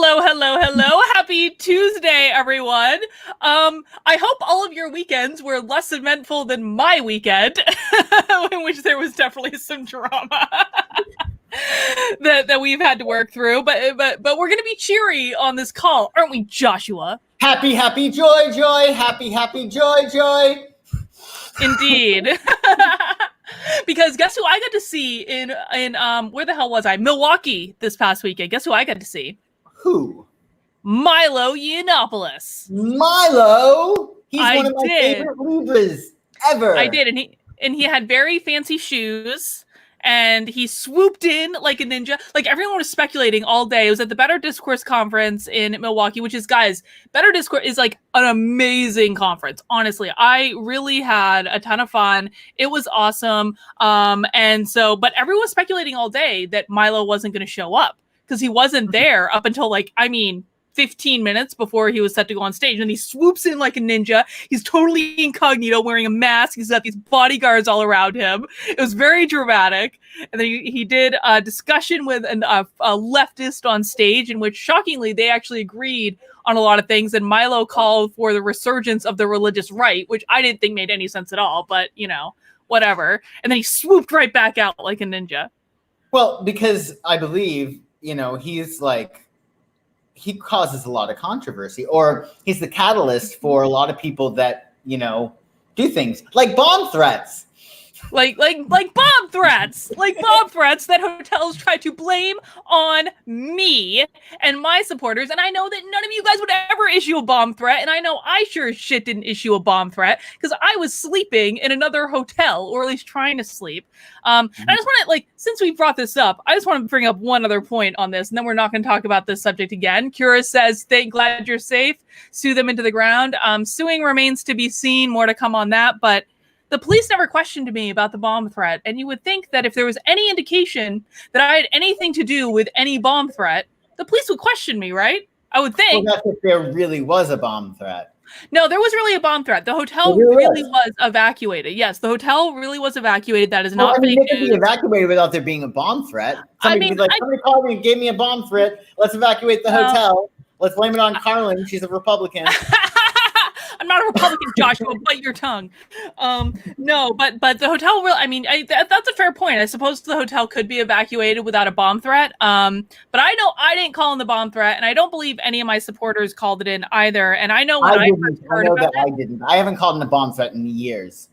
Hello. Happy Tuesday, everyone. I hope all of your weekends were less eventful than my weekend, in which there was definitely some drama that we've had to work through. But we're gonna be cheery on this call, aren't we, Joshua? Happy, joy. Happy, joy. Indeed. Because guess who I got to see in where the hell was I? Milwaukee this past weekend. Guess who I got to see? Who? Milo Yiannopoulos. Milo? He's one of my favorite Libras ever. I did, and he had very fancy shoes, and he swooped in like a ninja. Like, everyone was speculating all day. It was at the Better Discourse conference in Milwaukee, which is, guys, Better Discourse is like an amazing conference. Honestly, I really had a ton of fun. It was awesome. But everyone was speculating all day that Milo wasn't going to show up because he wasn't there up until 15 minutes before he was set to go on stage. And he swoops in like a ninja. He's totally incognito, wearing a mask. He's got these bodyguards all around him. It was very dramatic. And then he did a discussion with a leftist on stage, in which, shockingly, they actually agreed on a lot of things. And Milo called for the resurgence of the religious right, which I didn't think made any sense at all. But, whatever. And then he swooped right back out like a ninja. Well, because I believe, he causes a lot of controversy, or he's the catalyst for a lot of people that, do things like bomb threats. Like bomb threats, that hotels try to blame on me and my supporters. And I know that none of you guys would ever issue a bomb threat. And I know I sure as shit didn't issue a bomb threat because I was sleeping in another hotel, or at least trying to sleep. And I just want to, since we brought this up, I just want to bring up one other point on this, and then we're not going to talk about this subject again. Kira says, glad you're safe. Sue them into the ground. Suing remains to be seen. More to come on that. But the police never questioned me about the bomb threat. And you would think that if there was any indication that I had anything to do with any bomb threat, the police would question me, right? I would think. Well, that's if there really was a bomb threat. No, there was really a bomb threat. The hotel really was evacuated. Yes, the hotel really was evacuated. That is not fake news. They could be evacuated without there being a bomb threat. Somebody called me and gave me a bomb threat. Let's evacuate the hotel. Let's blame it on Carlin. She's a Republican. I'm not a Republican, Joshua. Bite your tongue. No, but the hotel. That's a fair point. I suppose the hotel could be evacuated without a bomb threat. But I know I didn't call in the bomb threat, and I don't believe any of my supporters called it in either. And I know when I first heard about it, I didn't. I haven't called in a bomb threat in years.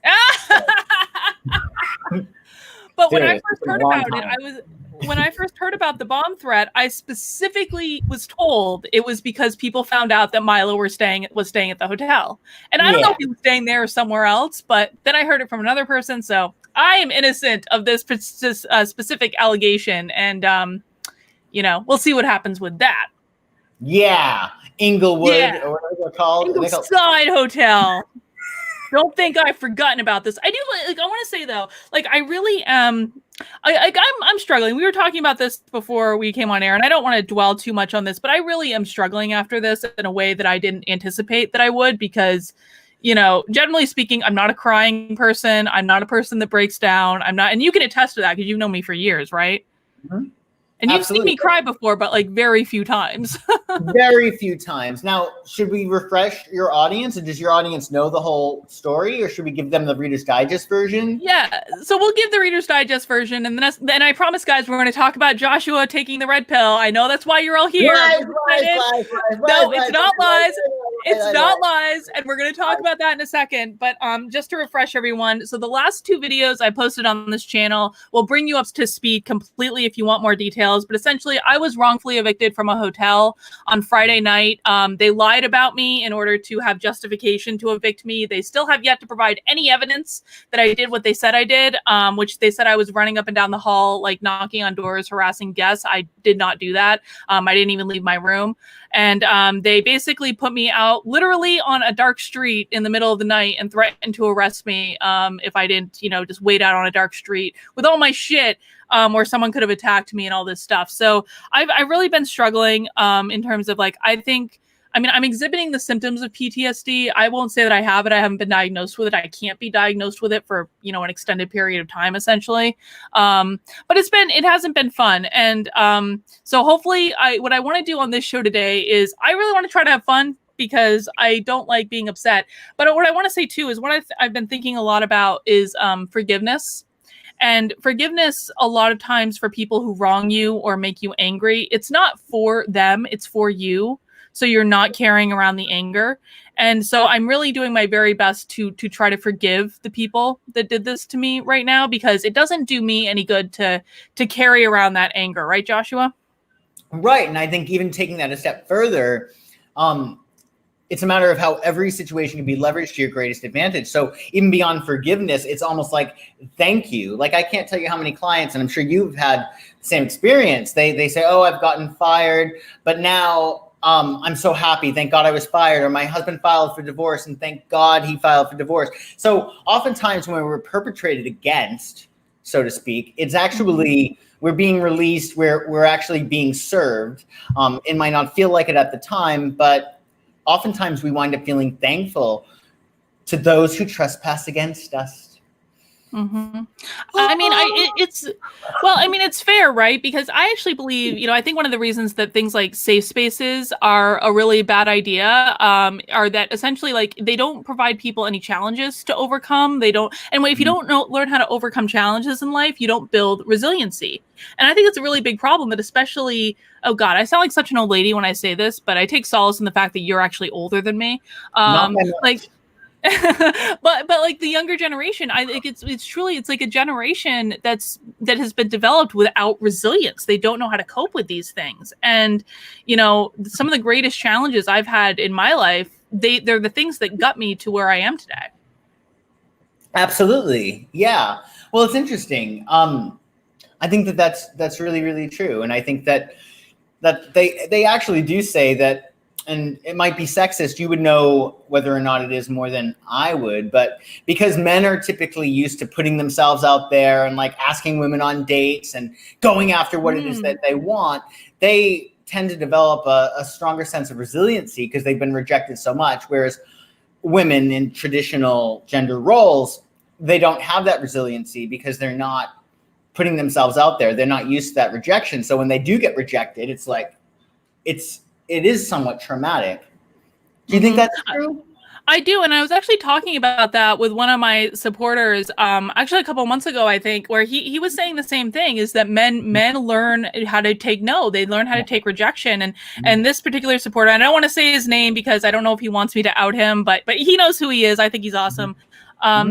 But when I first heard about it, when I first heard about the bomb threat, I specifically was told it was because people found out that Milo was staying at the hotel. And I don't know if he was staying there or somewhere else, but then I heard it from another person. So I am innocent of this specific allegation. And, we'll see what happens with that. Yeah. Inglewood, or whatever they're called. Ingleside Hotel. Don't think I've forgotten about this. I do. I want to say though, I really am. I'm struggling. We were talking about this before we came on air, and I don't want to dwell too much on this, but I really am struggling after this in a way that I didn't anticipate that I would, because, generally speaking, I'm not a crying person. I'm not a person that breaks down. I'm not, and you can attest to that because you've known me for years, right? Mm-hmm. And you've seen me cry before, but very few times. Very few times. Now, should we refresh your audience? And does your audience know the whole story, or should we give them the Reader's Digest version? Yeah, so we'll give the Reader's Digest version. And then I promise, guys, we're going to talk about Joshua taking the red pill. I know that's why you're all here. Lies. No, it's not lies. It's not lies. And we're going to talk about that in a second. But just to refresh everyone, so the last two videos I posted on this channel will bring you up to speed completely if you want more details. But essentially, I was wrongfully evicted from a hotel on Friday night. They lied about me in order to have justification to evict me. They still have yet to provide any evidence that I did what they said I did, which they said I was running up and down the hall, knocking on doors, harassing guests. I did not do that. I didn't even leave my room. And they basically put me out literally on a dark street in the middle of the night and threatened to arrest me if I didn't, just wait out on a dark street with all my shit, where someone could have attacked me and all this stuff. So I've really been struggling in terms of I think I mean, I'm exhibiting the symptoms of PTSD. I won't say that I have it. I haven't been diagnosed with it. I can't be diagnosed with it for, an extended period of time, essentially. But it hasn't been fun. And so hopefully what I want to do on this show today is I really want to try to have fun because I don't like being upset. But what I want to say too is what I've been thinking a lot about is forgiveness. And forgiveness, a lot of times for people who wrong you or make you angry, it's not for them, it's for you. So you're not carrying around the anger. And so I'm really doing my very best to try to forgive the people that did this to me right now, because it doesn't do me any good to carry around that anger. Right, Joshua? Right. And I think even taking that a step further, it's a matter of how every situation can be leveraged to your greatest advantage. So even beyond forgiveness, it's almost like, thank you. Like, I can't tell you how many clients, and I'm sure you've had the same experience. They say, oh, I've gotten fired, but now I'm so happy. Thank God I was fired. Or my husband filed for divorce, and thank God he filed for divorce. So oftentimes when we're perpetrated against, so to speak, it's actually, we're being released, we're actually being served. It might not feel like it at the time, but oftentimes we wind up feeling thankful to those who trespass against us. Mm-hmm. I mean, it's fair, right? Because I actually believe, I think one of the reasons that things like safe spaces are a really bad idea, are that essentially, like, they don't provide people any challenges to overcome. They don't, and if you don't learn how to overcome challenges in life, you don't build resiliency. And I think it's a really big problem that, especially, oh God, I sound like such an old lady when I say this, but I take solace in the fact that you're actually older than me. But like the younger generation, I think it's truly like a generation that has been developed without resilience. They don't know how to cope with these things. And some of the greatest challenges I've had in my life, they're the things that got me to where I am today. Absolutely. Yeah. Well, it's interesting. I think that's really, really true. And I think that they actually do say that, and it might be sexist, you would know whether or not it is more than I would, but because men are typically used to putting themselves out there and like asking women on dates and going after what it is that they want, they tend to develop a stronger sense of resiliency because they've been rejected so much. Whereas women in traditional gender roles, they don't have that resiliency because they're not putting themselves out there. They're not used to that rejection. So when they do get rejected, it's like, it is somewhat traumatic. Do you think that's true? I do. And I was actually talking about that with one of my supporters, actually a couple of months ago, I think, where he was saying the same thing, is that men learn how to take no. They learn how to take rejection. And this particular supporter, and I don't want to say his name because I don't know if he wants me to out him, but he knows who he is. I think he's awesome.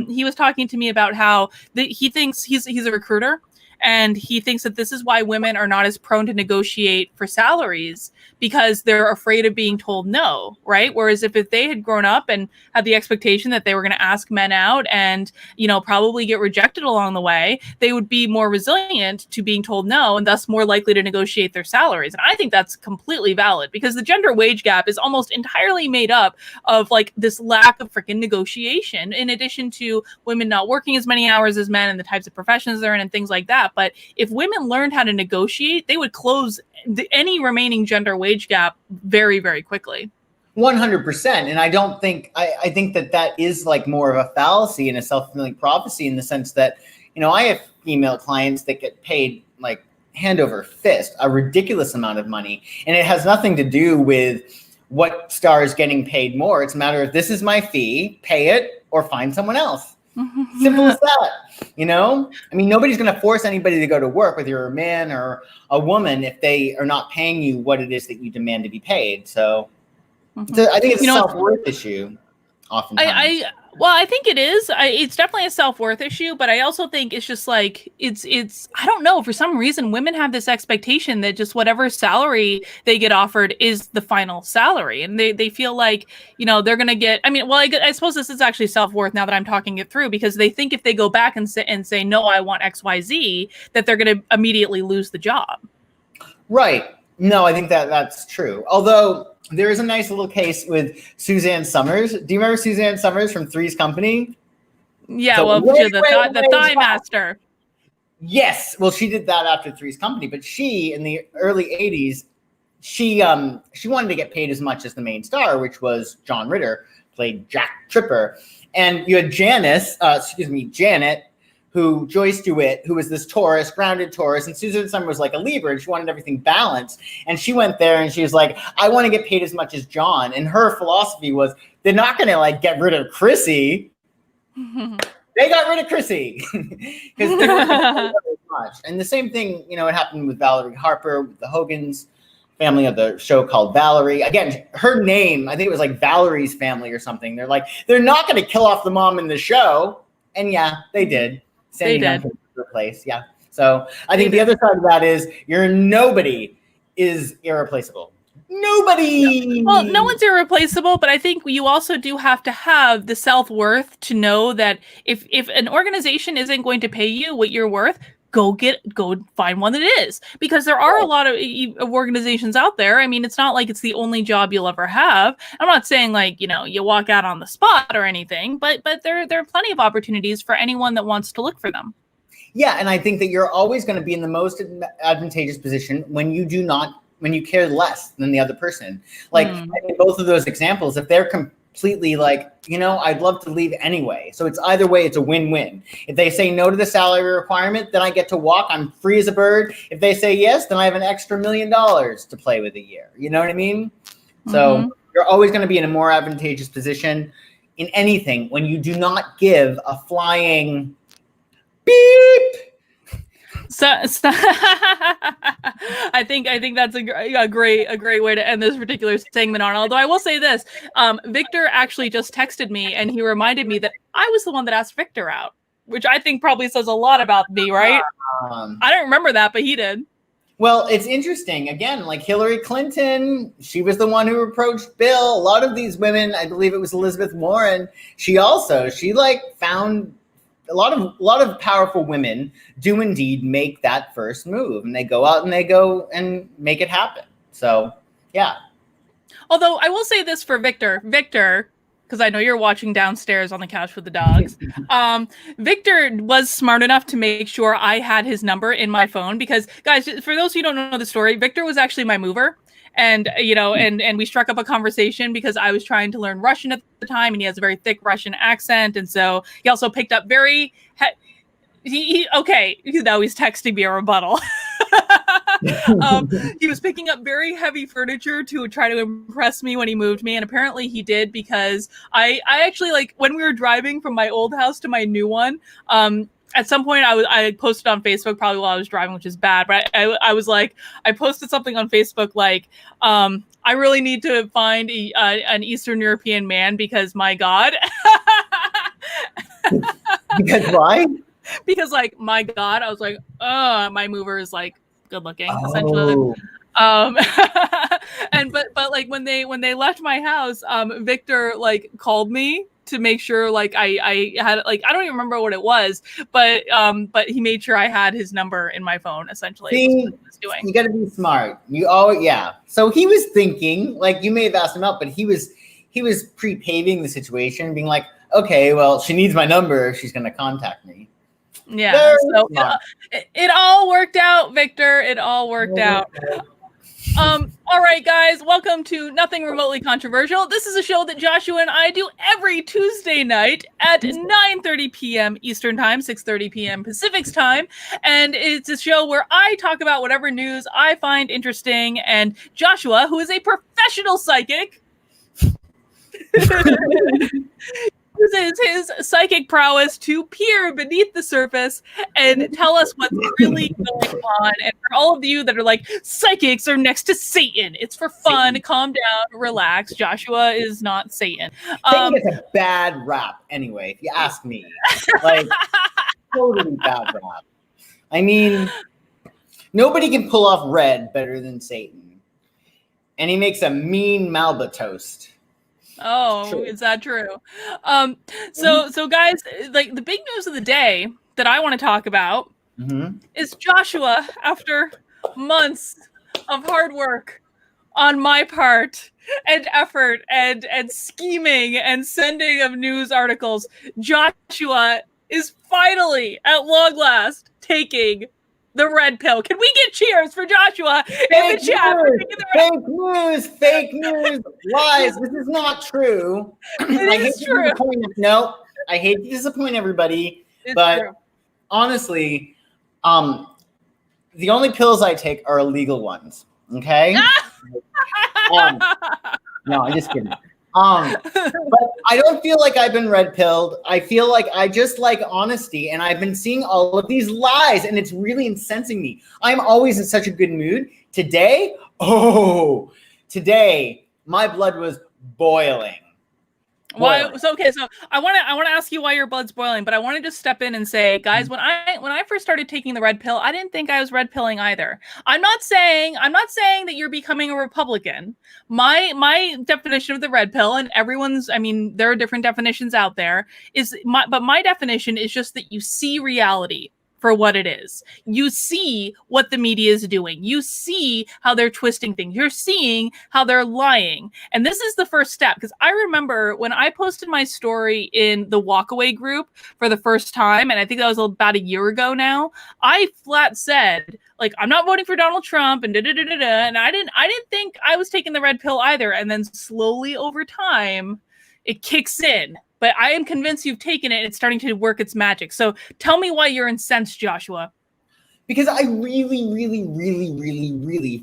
He was talking to me about how he thinks he's a recruiter. And he thinks that this is why women are not as prone to negotiate for salaries, because they're afraid of being told no, right? Whereas if they had grown up and had the expectation that they were going to ask men out and, probably get rejected along the way, they would be more resilient to being told no and thus more likely to negotiate their salaries. And I think that's completely valid, because the gender wage gap is almost entirely made up of like this lack of freaking negotiation, in addition to women not working as many hours as men and the types of professions they're in and things like that. But if women learned how to negotiate, they would close any remaining gender wage gap very, very quickly. 100%. And I don't think, I think that is like more of a fallacy and a self-fulfilling prophecy, in the sense that, I have female clients that get paid like hand over fist, a ridiculous amount of money. And it has nothing to do with what star is getting paid more. It's a matter of, this is my fee, pay it or find someone else. Simple as that. I mean, nobody's going to force anybody to go to work, whether you're a man or a woman, if they are not paying you what it is that you demand to be paid. So I think it's a self-worth issue oftentimes. I think it is. It's definitely a self-worth issue, but I also think it's just like, it's, I don't know, for some reason, women have this expectation that just whatever salary they get offered is the final salary. And they feel like, they're going to get, I suppose this is actually self-worth now that I'm talking it through, because they think if they go back and say, no, I want XYZ, that they're going to immediately lose the job. Right. No, I think that's true. Although there is a nice little case with Suzanne Summers. Do you remember Suzanne Summers from Three's Company? Yeah, the Thigh Master. Yes. Well, she did that after Three's Company, but she, in the early 80s, she wanted to get paid as much as the main star, which was John Ritter, played Jack Tripper. And you had Janet, who Joyce DeWitt, who was this Taurus, grounded Taurus, and Susan Summer was like a Libra, and she wanted everything balanced. And she went there and she was like, I want to get paid as much as John. And her philosophy was, they're not going to like get rid of Chrissy. They got rid of Chrissy because they weren't as much. And the same thing, you know, it happened with Valerie Harper, with the Hogan's family of the show called Valerie. Again, her name, I think it was like Valerie's Family or something. They're like, they're not going to kill off the mom in the show. And yeah, they did. Sandy Dunn took her place. Yeah. So I think the other side of that is nobody is irreplaceable. Nobody. Well, no one's irreplaceable, but I think you also do have to have the self-worth to know that if an organization isn't going to pay you what you're worth, go find one that is, because there are a lot of organizations out there. I mean, it's not like it's the only job you'll ever have. I'm not saying like, you know, you walk out on the spot or anything, but there are plenty of opportunities for anyone that wants to look for them. Yeah, and I think that you're always going to be in the most advantageous position when you care less than the other person. Like in both of those examples, if they're completely like, you know, I'd love to leave anyway. So it's either way, it's a win-win. If they say no to the salary requirement, then I get to walk. I'm free as a bird. If they say yes, then I have an extra $1 million to play with a year. You know what I mean? So you're always going to be in a more advantageous position in anything when you do not give a flying beep. So I think that's a great way to end this particular segment on. Although I will say this, Victor actually just texted me and he reminded me that I was the one that asked Victor out, which I think probably says a lot about me, right? I don't remember that, but he did. Well, it's interesting. Again, like Hillary Clinton, she was the one who approached Bill. A lot of these women, I believe it was Elizabeth Warren, she like found a lot of powerful women do indeed make that first move, and they go out and they go and make it happen. So, yeah. Although I will say this for Victor, because I know you're watching downstairs on the couch with the dogs. Victor was smart enough to make sure I had his number in my phone because, guys, for those who don't know the story, Victor was actually my mover. And, you know, and we struck up a conversation because I was trying to learn Russian at the time, and he has a very thick Russian accent. And so he also picked up very, now he's texting me a rebuttal. He was picking up very heavy furniture to try to impress me when he moved me. And apparently he did, because I actually, like, when we were driving from my old house to my new one, at some point I posted on Facebook probably while I was driving, which is bad, but I was like, I posted something on Facebook like, I really need to find an Eastern European man because my God. Because why? Because like, my God, I was like, my mover is like good looking, essentially. And but like when they left my house, Victor like called me to make sure like I had, like, I don't even remember what it was, but he made sure I had his number in my phone, essentially. See, you gotta be smart. So he was thinking, like, you may have asked him out, but he was pre-paving the situation, being like, okay, well, she needs my number, she's gonna contact me. Yeah. So it all worked out, Victor. It all worked out. All right, guys, welcome to Nothing Remotely Controversial. This is a show that Joshua and I do every Tuesday night at 9:30 p.m. Eastern Time, 6:30 p.m. Pacific Time. And it's a show where I talk about whatever news I find interesting. And Joshua, who is a professional psychic, uses his psychic prowess to peer beneath the surface and tell us what's really going on. And for all of you that are like, psychics are next to Satan, it's for fun. Satan. Calm down, relax. Joshua is not Satan. Satan gets a bad rap anyway, if you ask me. Like, totally bad rap. I mean, nobody can pull off red better than Satan. And he makes a mean Malba toast. Oh, is that true? So guys, like, the big news of the day that I want to talk about is Joshua, after months of hard work on my part and effort and scheming and sending of news articles, Joshua is finally, at long last, taking the red pill. Can we get cheers for Joshua in the chat? Fake news, lies. This is not true. It is true. I hate to disappoint everybody, It's but true. honestly, the only pills I take are illegal ones. Okay. No, I'm just kidding. But I don't feel like I've been red pilled. I feel like I just like honesty, and I've been seeing all of these lies, and it's really incensing me. I'm always in such a good mood. Today, my blood was boiling. Why? So okay, so I want to ask you why your blood's boiling, but I want to just step in and say, guys, when I first started taking the red pill, I didn't think I was red pilling either. I'm not saying that you're becoming a Republican. My definition of the red pill, and everyone's, I mean, there are different definitions out there, but my definition is just that you see reality for what it is. You see what the media is doing. You see how they're twisting things. You're seeing how they're lying. And this is the first step, because I remember when I posted my story in the Walkaway group for the first time, and I think that was about a year ago now, I flat said, like, I'm not voting for Donald Trump and da-da-da-da-da, and I didn't think I was taking the red pill either. And then slowly over time, it kicks in. But I am convinced you've taken it and it's starting to work its magic. So tell me why you're incensed, Joshua. Because I really,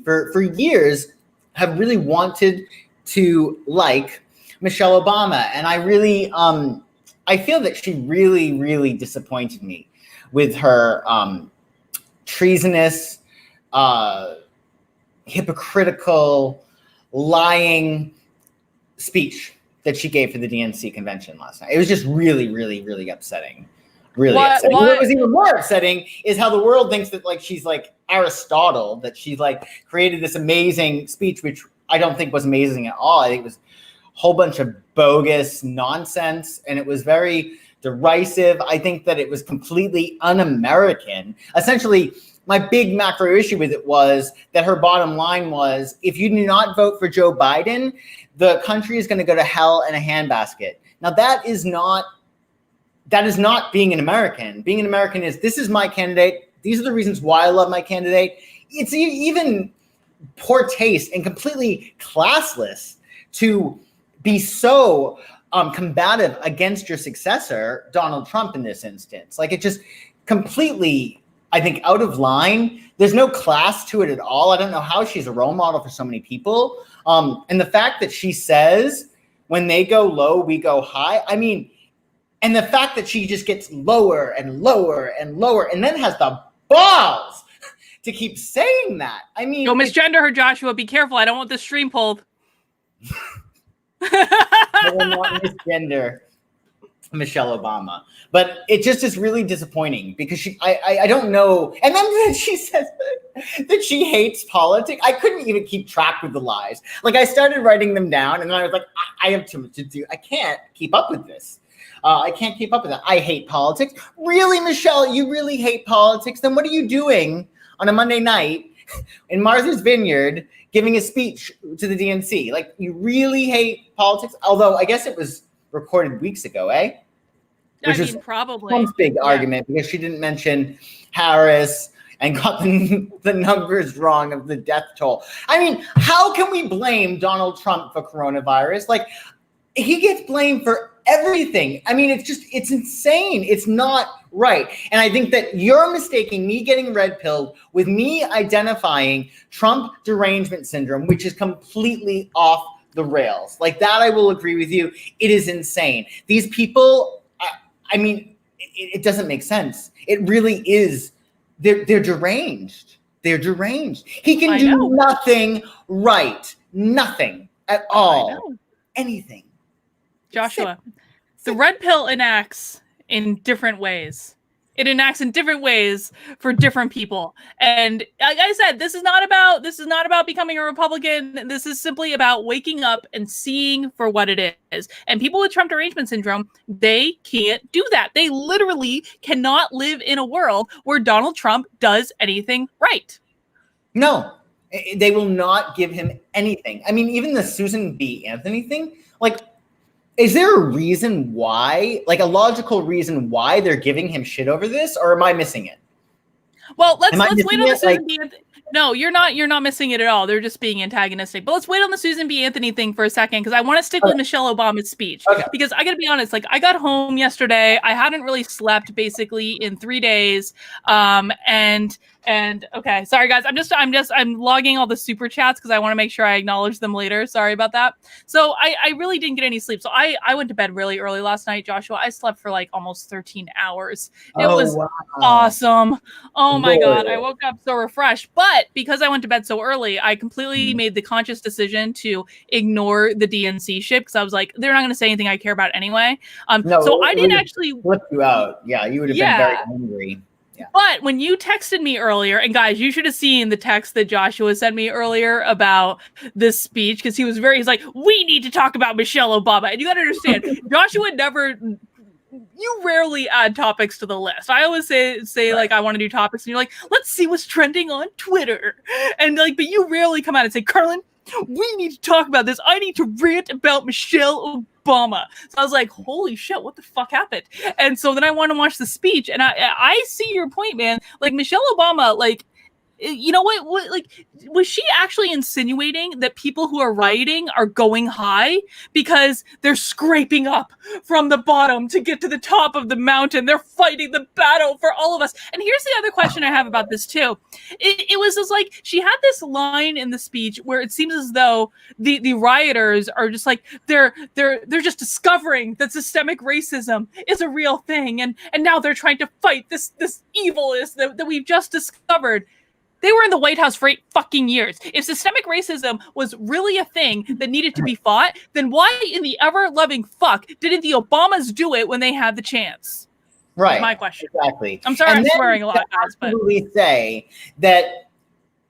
for years, have really wanted to like Michelle Obama. And I really, I feel that she really disappointed me with her treasonous, hypocritical, lying speech that she gave for the DNC convention last night. It was just really upsetting. Upsetting. What was even more upsetting is how the world thinks that like she's like Aristotle, that she's like created this amazing speech, which I don't think was amazing at all. I think it was a whole bunch of bogus nonsense, and it was very derisive. I think that it was completely un-American. Essentially, my big macro issue with it was that her bottom line was, if you do not vote for Joe Biden, the country is going to go to hell in a handbasket. Now, that is not being an American. Being an American is, this is my candidate. These are the reasons why I love my candidate. It's even poor taste and completely classless to be so combative against your successor, Donald Trump, in this instance. Like, it just completely, I think, out of line. There's no class to it at all. I don't know how she's a role model for so many people. And the fact that she says, when they go low, we go high. I mean, and the fact that she just gets lower and lower and lower, and then has the balls to keep saying that. I mean, don't misgender her, Joshua. Be careful. I don't want the stream pulled. I will not misgender Michelle Obama, but it just is really disappointing because I don't know. And then she says that she hates politics. I couldn't even keep track with the lies. Like, I started writing them down, and then I was like, I have too much to do. I can't keep up with this. I can't keep up with that. I hate politics. Really, Michelle, you really hate politics? Then what are you doing on a Monday night in Martha's Vineyard giving a speech to the DNC? Like, you really hate politics? Although I guess it was recorded weeks ago, eh? Which is probably Trump's big argument, because she didn't mention Harris and got the numbers wrong of the death toll. I mean, how can we blame Donald Trump for coronavirus? Like, he gets blamed for everything. I mean, it's insane. It's not right. And I think that you're mistaking me getting red pilled with me identifying Trump derangement syndrome, which is completely off the rails. Like, that I will agree with you. It is insane. These people, I mean, it doesn't make sense. It really is. They're deranged. They're deranged. He can do nothing right. Nothing at all. Anything. Joshua, the red pill enacts in different ways. It enacts in different ways for different people. And like I said, this is not about becoming a Republican. This is simply about waking up and seeing for what it is. And people with Trump derangement syndrome, they can't do that. They literally cannot live in a world where Donald Trump does anything right. No, they will not give him anything. I mean, even the Susan B. Anthony thing, like, is there a reason why, like a logical reason why they're giving him shit over this, or am I missing it? Well, let's Am I wait missing on the it? Like, Susan B. Anthony. No, you're not missing it at all. They're just being antagonistic. But let's wait on the Susan B. Anthony thing for a second because I want to stick with Michelle Obama's speech. okay. Because I gotta be honest, like I got home yesterday, I hadn't really slept basically in 3 days, and okay, sorry guys, I'm logging all the super chats because I want to make sure I acknowledge them later. Sorry about that. So I really didn't get any sleep. So I went to bed really early last night, Joshua. I slept for like almost 13 hours. It was awesome. Oh my God. I woke up so refreshed. But because I went to bed so early, I completely made the conscious decision to ignore the DNC shit because I was like, they're not going to say anything I care about anyway. No, so I didn't actually flip you out. Yeah, you would have been very angry. Yeah. But when you texted me earlier, and guys, you should have seen the text that Joshua sent me earlier about this speech because he's like, we need to talk about Michelle Obama. And you got to understand, Joshua you rarely add topics to the list. I always say right. Like, I want to do topics, and you're like, let's see what's trending on Twitter. And like, but you rarely come out and say, Carlin, we need to talk about this. I need to rant about Michelle Obama. So I was like, holy shit, what the fuck happened? And so then I want to watch the speech, and I see your point, man. Like, Michelle Obama, like, you know what, like, was she actually insinuating that people who are rioting are going high because they're scraping up from the bottom to get to the top of the mountain? They're fighting the battle for all of us. And here's the other question I have about this too. It was just like, she had this line in the speech where it seems as though the rioters are just like, they're just discovering that systemic racism is a real thing, and now they're trying to fight this evilness that we've just discovered. They were in the White House for 8 fucking years. If systemic racism was really a thing that needed to be fought, then why in the ever-loving fuck didn't the Obamas do it when they had the chance? Right. That's my question. Exactly. I'm sorry, I'm swearing a lot, guys. But absolutely say that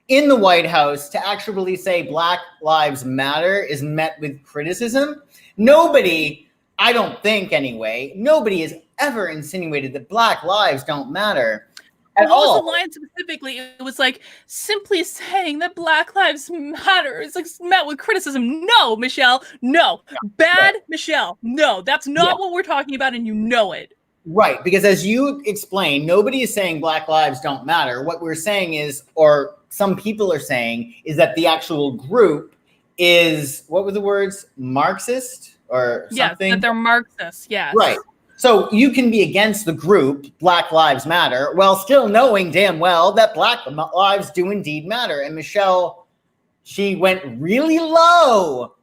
in the White House, to actually say Black Lives Matter is met with criticism. Nobody, I don't think anyway, nobody has ever insinuated that Black lives don't matter. What was the line specifically? It was like, simply saying that Black Lives Matter is like met with criticism. No, Michelle, no. Bad Michelle, no. That's not what we're talking about, and you know it. Right, because as you explained, nobody is saying Black lives don't matter. What we're saying is, or some people are saying, is that the actual group is, what were the words? Marxist or something? Yes, that they're Marxists, yes. Right. So you can be against the group Black Lives Matter while still knowing damn well that Black lives do indeed matter. And Michelle, she went really low.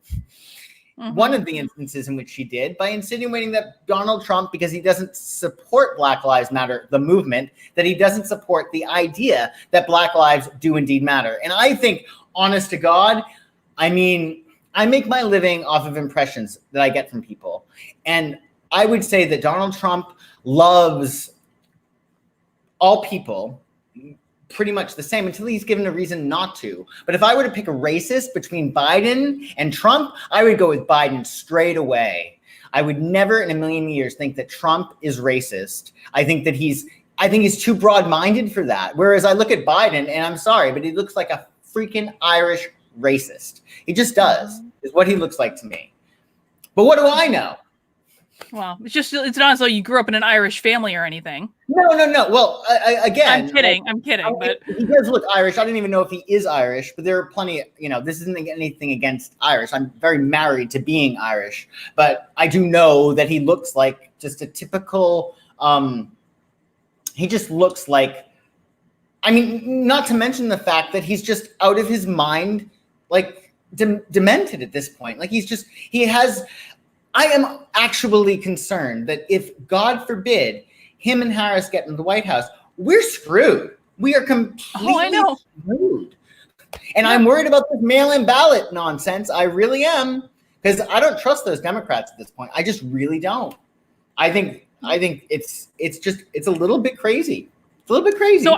One of the instances in which she did by insinuating that Donald Trump, because he doesn't support Black Lives Matter, the movement, that he doesn't support the idea that Black lives do indeed matter. And I think, honest to God, I mean, I make my living off of impressions that I get from people. And I would say that Donald Trump loves all people pretty much the same until he's given a reason not to. But if I were to pick a racist between Biden and Trump, I would go with Biden straight away. I would never in a million years think that Trump is racist. I think he's too broad-minded for that. Whereas I look at Biden, and I'm sorry, but he looks like a freaking Irish racist. He just does, is what he looks like to me. But what do I know? Well, it's not as though you grew up in an Irish family or anything. No. Well, again, I'm kidding. But he does look Irish. I don't even know if he is Irish, but there are plenty of, this isn't anything against Irish. I'm very married to being Irish, but I do know that he looks like just a typical, he just looks like, I mean, not to mention the fact that he's just out of his mind, like demented at this point. Like I am actually concerned that if, God forbid, him and Harris get into the White House, we're screwed. We are completely screwed. And I'm worried about this mail-in ballot nonsense. I really am, because I don't trust those Democrats at this point. I just really don't. I think it's a little bit crazy. It's a little bit crazy. So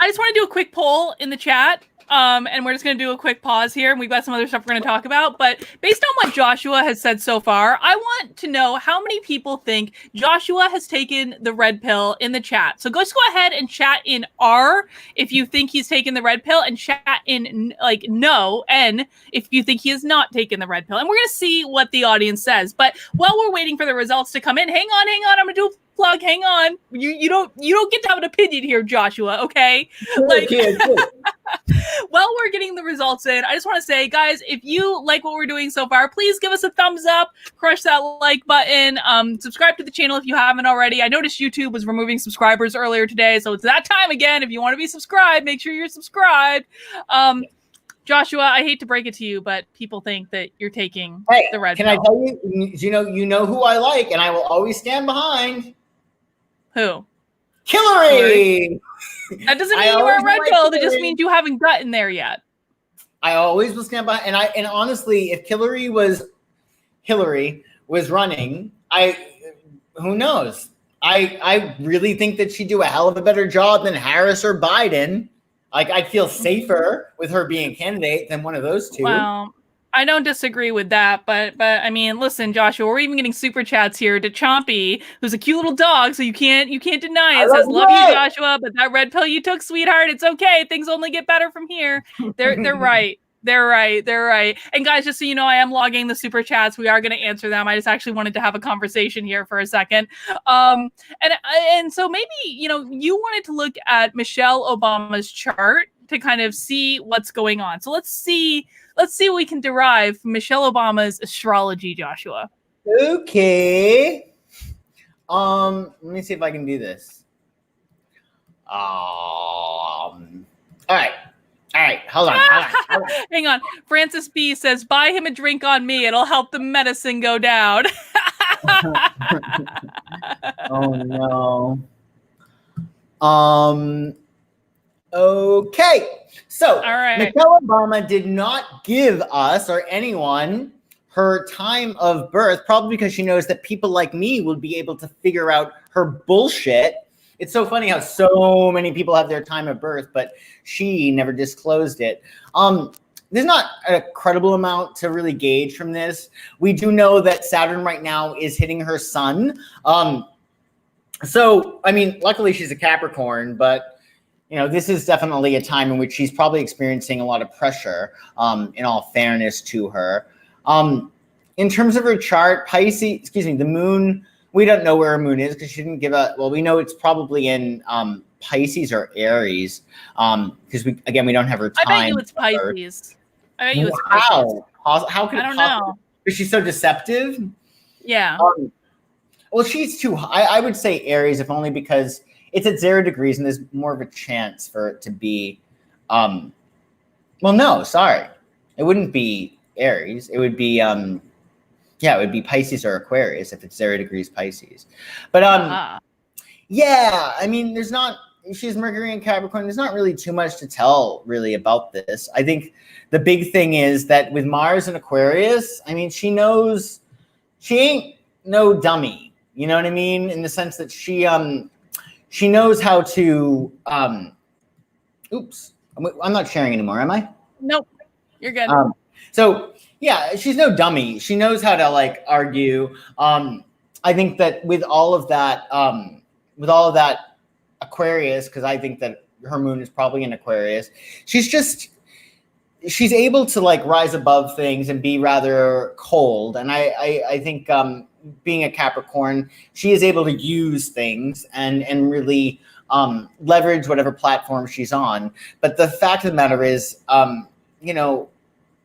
I just want to do a quick poll in the chat. And we're just going to do a quick pause here, and we've got some other stuff we're going to talk about. But based on what Joshua has said so far, I want to know how many people think Joshua has taken the red pill in the chat. So just go ahead and chat in R if you think he's taken the red pill, and chat in like no, N, if you think he has not taken the red pill. And we're going to see what the audience says. But while we're waiting for the results to come in, hang on. I'm going to do a plug. Hang on. You don't get to have an opinion here, Joshua, okay? Like while we're getting the results in, I just want to say, guys, if you like what we're doing so far, please give us a thumbs up, crush that like button, subscribe to the channel if you haven't already. I noticed YouTube was removing subscribers earlier today, so it's that time again. If you want to be subscribed, make sure you're subscribed. Joshua, I hate to break it to you, but people think that you're taking the red pill. Can I tell you, you know who I like, and I will always stand behind? Who? Hillary! That doesn't mean you are a red pill. That just means you haven't gotten there yet. I always will stand by. And honestly, if Hillary was running, who knows? I really think that she'd do a hell of a better job than Harris or Biden. Like, I'd feel safer with her being a candidate than one of those two. Well, I don't disagree with that, but I mean, listen, Joshua, we're even getting super chats here to Chompy, who's a cute little dog, so you can't deny it. Says, love you, Joshua, but that red pill you took, sweetheart, it's okay. Things only get better from here. They're right. They're right. And guys, just so you know, I am logging the super chats. We are going to answer them. I just actually wanted to have a conversation here for a second. And so maybe, you wanted to look at Michelle Obama's chart to kind of see what's going on. So let's see what we can derive from Michelle Obama's astrology, Joshua. Okay. Let me see if I can do this. All right. Hold on. Hang on. Francis B says, buy him a drink on me. It'll help the medicine go down. Oh, no. Okay. So, all right. Michelle Obama did not give us or anyone her time of birth, probably because she knows that people like me will be able to figure out her bullshit. It's so funny how so many people have their time of birth, but she never disclosed it. There's not a credible amount to really gauge from this. We do know that Saturn right now is hitting her sun. So, I mean, luckily she's a Capricorn, but, this is definitely a time in which she's probably experiencing a lot of pressure, in all fairness to her. In terms of her chart, the moon, we don't know where her moon is because she didn't give we know it's probably in Pisces or Aries, because we don't have her time. I bet you it's Pisces. Wow. How could I don't know. Is she so deceptive? Yeah. Well, she's too high. I would say Aries, if only because it's at 0 degrees and there's more of a chance for it to be. No, sorry. It wouldn't be Aries. It would be it would be Pisces or Aquarius if it's 0 degrees Pisces. But yeah, I mean, she's Mercury and Capricorn. There's not really too much to tell really about this. I think the big thing is that with Mars and Aquarius, I mean, she knows she ain't no dummy. You know what I mean? In the sense that she knows how to oops. I'm not sharing anymore, am I? Nope. You're good. So yeah, she's no dummy. She knows how to argue. I think that with all of that Aquarius, because I think that her moon is probably in Aquarius, she's able to rise above things and be rather cold. And I think being a Capricorn, she is able to use things and really leverage whatever platform she's on. But the fact of the matter is,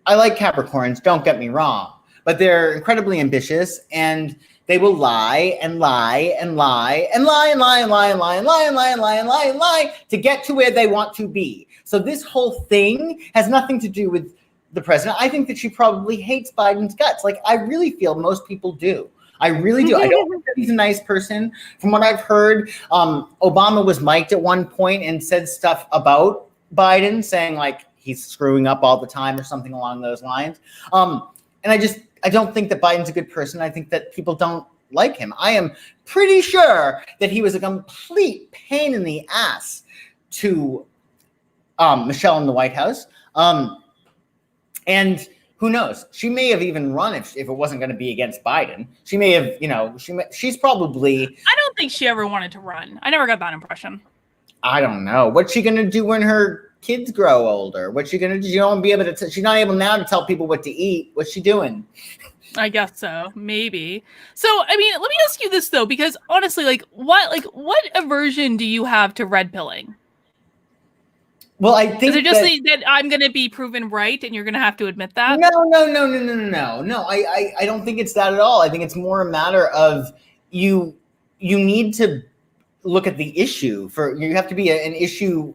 I like Capricorns, don't get me wrong, but they're incredibly ambitious and they will lie and lie and lie and lie and lie and lie and lie and lie and lie and lie and lie and lie to get to where they want to be. So this whole thing has nothing to do with the president. I think that she probably hates Biden's guts. I really feel most people do. I really do. I don't think that he's a nice person. From what I've heard, Obama was mic'd at one point and said stuff about Biden, saying he's screwing up all the time or something along those lines. And I don't think that Biden's a good person. I think that people don't like him. I am pretty sure that he was a complete pain in the ass to Michelle in the White House. And who knows? She may have even run if it wasn't going to be against Biden. She may have, she's probably. I don't think she ever wanted to run. I never got that impression. I don't know. What's she going to do when her kids grow older? What's she going to do? She don't be able to. She's not able now to tell people what to eat. What's she doing? I guess so, maybe. So, I mean, let me ask you this though, because honestly, what aversion do you have to red pilling? Well, I think is it just that I'm going to be proven right, and you're going to have to admit that? No. I don't think it's that at all. I think it's more a matter of you need to look at the issue. You have to be an issue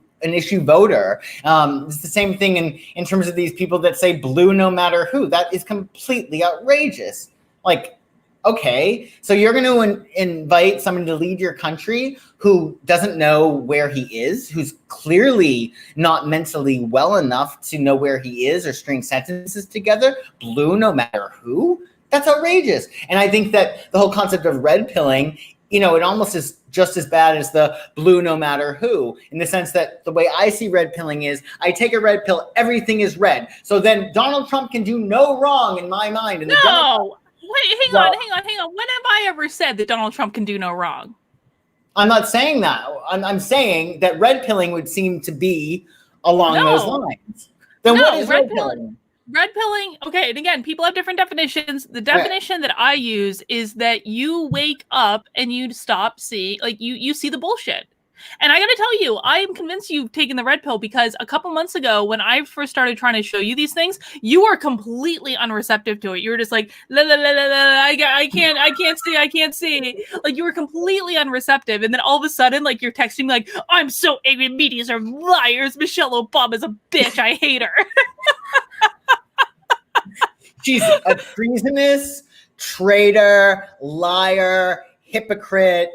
voter. It's the same thing in terms of these people that say blue no matter who. That is completely outrageous. Like, okay, so you're going to invite someone to lead your country who doesn't know where he is, who's clearly not mentally well enough to know where he is or string sentences together, blue no matter who? That's outrageous. And I think that the whole concept of red pilling, it almost is just as bad as the blue no matter who, in the sense that the way I see red pilling is I take a red pill, everything is red. So then Donald Trump can do no wrong in my mind. And no. Wait, hang on. When have I ever said that Donald Trump can do no wrong? I'm not saying that. I'm saying that red pilling would seem to be along those lines. Then what is red pilling? Red pilling, okay, and again, people have different definitions. The definition that I use is that you wake up and you stop seeing, you see the bullshit. And I gotta tell you, I am convinced you've taken the red pill because a couple months ago, when I first started trying to show you these things, you were completely unreceptive to it. You were just like, la, la, la, la, la, I can't see. Like, you were completely unreceptive. And then all of a sudden, you're texting me like, I'm so angry, medias are liars. Michelle Obama's a bitch. I hate her. She's a treasonous, traitor, liar, hypocrite,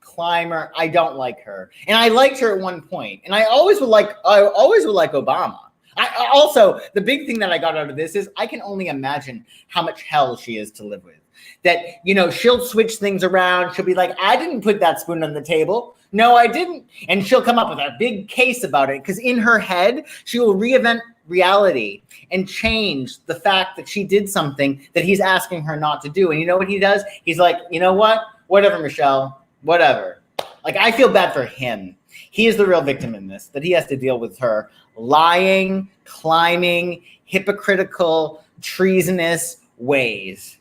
climber. I don't like her, and I liked her at one point, and I always would like Obama. I also, the big thing that I got out of this is I can only imagine how much hell she is to live with. That, she'll switch things around. She'll be like, I didn't put that spoon on the table. No, I didn't. And she'll come up with a big case about it because in her head, she will reinvent reality and change the fact that she did something that he's asking her not to do. And you know what he does? He's like, you know what? Whatever, Michelle. Whatever. I feel bad for him. He is the real victim in this, that he has to deal with her lying, climbing, hypocritical, treasonous ways.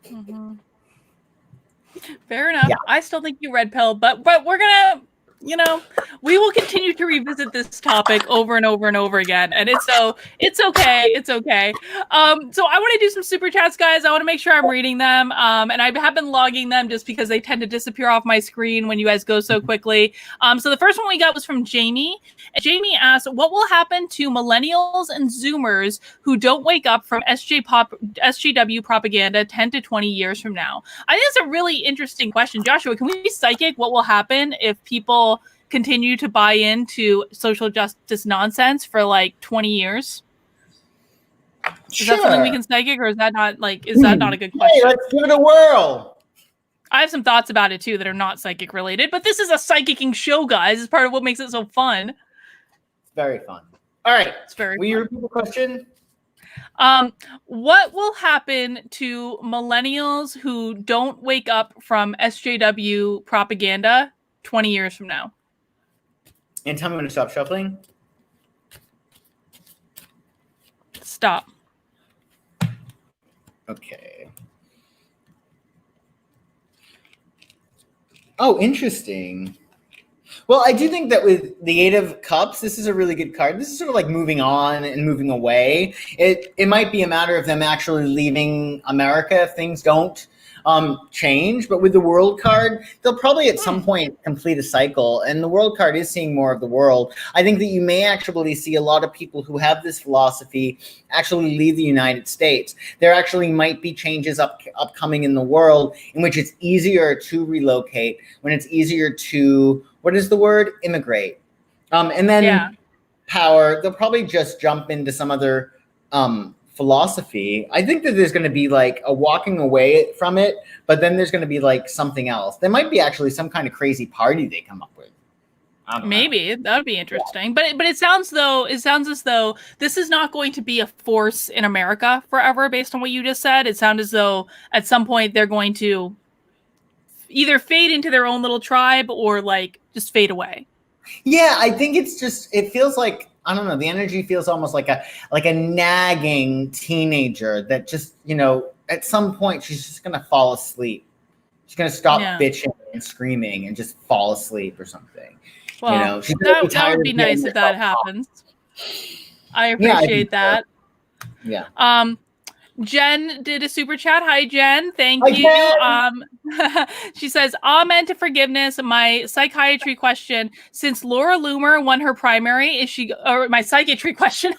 Mm-hmm. Fair enough. Yeah. I still think you red pill, but we're gonna, we will continue to revisit this topic over and over and over again, and it's okay. So I want to do some super chats, guys. I want to make sure I'm reading them, and I have been logging them just because they tend to disappear off my screen when you guys go so quickly. So the first one we got was from Jamie. Jamie asked, what will happen to millennials and Zoomers who don't wake up from SJW propaganda 10 to 20 years from now? I think that's a really interesting question. Joshua, can we be psychic? What will happen if people continue to buy into social justice nonsense for 20 years? Is that something we can psychic, or is that not a good question? Hey, let's give it a whirl. I have some thoughts about it too that are not psychic related, but this is a psychicking show, guys. It's part of what makes it so fun. It's very fun. All right. It's very Will you repeat the question? What will happen to millennials who don't wake up from SJW propaganda 20 years from now? And tell me when to stop shuffling. Stop. Okay. Oh, interesting. Well, I do think that with the Eight of Cups, this is a really good card. This is sort of like moving on and moving away. It might be a matter of them actually leaving America if things don't change. But with the World card, they'll probably at some point complete a cycle. And the World card is seeing more of the world. I think that you may actually see a lot of people who have this philosophy actually leave the United States. There actually might be changes upcoming in the world in which it's easier to relocate, when it's easier to, what is the word? Immigrate. And then power, they'll probably just jump into some other philosophy. I think that there's going to be like a walking away from it, but then there's going to be like something else. There might be actually some kind of crazy party they come up with. I don't know. Maybe that would be interesting, but it sounds as though this is not going to be a force in America forever. Based on what you just said, it sounds as though at some point they're going to either fade into their own little tribe or like just fade away. Yeah, I think it feels like, I don't know, the energy feels almost like a nagging teenager that just, at some point she's just gonna fall asleep. She's gonna stop bitching and screaming and just fall asleep or something. Well, that would be nice if that happens. I appreciate that. Yeah. Jen did a super chat. Hi, Jen. Thank you. She says, amen to forgiveness. My psychiatry question, since Laura Loomer won her primary, my psychiatry question,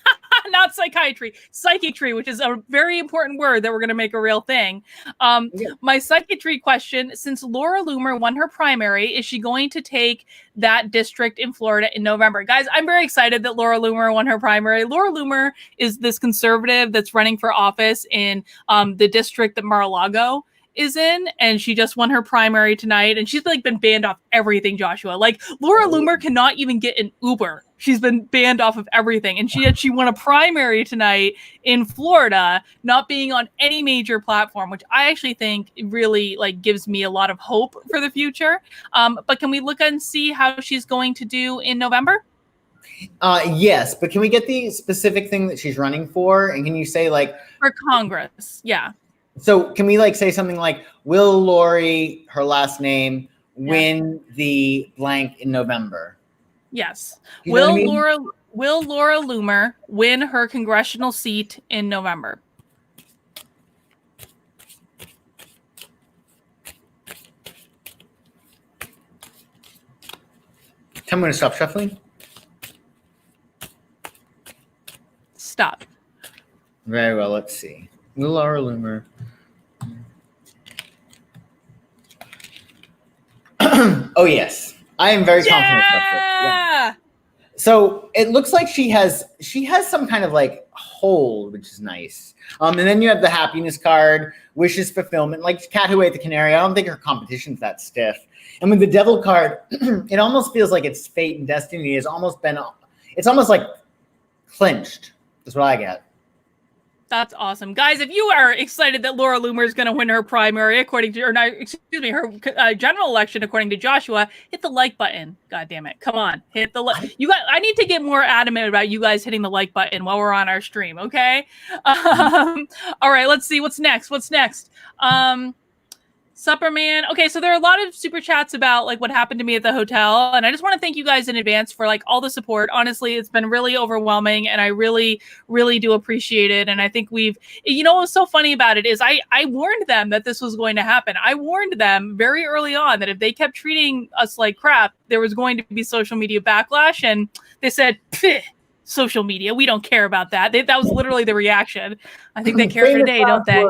not psychiatry, psychiatry, which is a very important word that we're going to make a real thing. My psychiatry question, since Laura Loomer won her primary, is she going to take that district in Florida in November? Guys, I'm very excited that Laura Loomer won her primary. Laura Loomer is this conservative that's running for office in the district that Mar-a-Lago is in, and she just won her primary tonight, and she's like been banned off everything, Joshua. Like, Laura Loomer cannot even get an Uber. She's been banned off of everything, and she won a primary tonight in Florida, not being on any major platform, which I actually think really like gives me a lot of hope for the future. But can we look and see how she's going to do in November? Yes, but can we get the specific thing that she's running for? And can you say like for Congress? Yeah. So can we like say something like, will Lori, her last name, win the blank in November? Yes. Will Laura Loomer win her congressional seat in November? I'm going to stop shuffling. Stop. Very well. Let's see. Will Laura Loomer. Oh, yes. I am very confident about this. Yeah. So it looks like she has some kind of like hold, which is nice. And then you have the happiness card, wishes fulfillment, like Cat Who Ate the Canary. I don't think her competition's that stiff. And with the devil card, it almost feels like its fate and destiny it's almost like clinched. That's what I get. That's awesome. Guys, if you are excited that Laura Loomer is going to win her primary her general election according to Joshua, hit the like button. God damn it. Come on. Hit the like. I need to get more adamant about you guys hitting the like button while we're on our stream, okay? All right, let's see what's next. Supperman. Okay, so there are a lot of super chats about like what happened to me at the hotel, and I just want to thank you guys in advance for like all the support. Honestly, it's been really overwhelming, and I really, really do appreciate it. And I think what's so funny about it is I warned them that this was going to happen. I warned them very early on that if they kept treating us like crap, there was going to be social media backlash, and they said, social media, we don't care about that. That was literally the reaction. I think they care for today, don't they?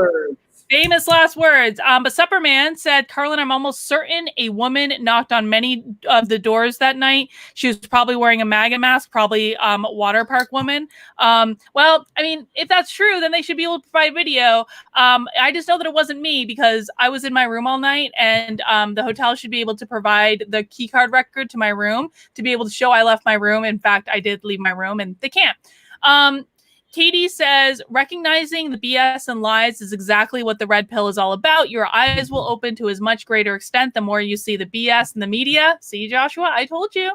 Famous last words. But Supperman said, Carlin, I'm almost certain a woman knocked on many of the doors that night. She was probably wearing a MAGA mask, probably water park woman. Well, I mean, if that's true, then they should be able to provide video. I just know that it wasn't me because I was in my room all night, and the hotel should be able to provide the key card record to my room to be able to show I left my room. In fact, I did leave my room, and they can't. Katie says, recognizing the BS and lies is exactly what the red pill is all about. Your eyes will open to a much greater extent the more you see the BS in the media. See, Joshua, I told you.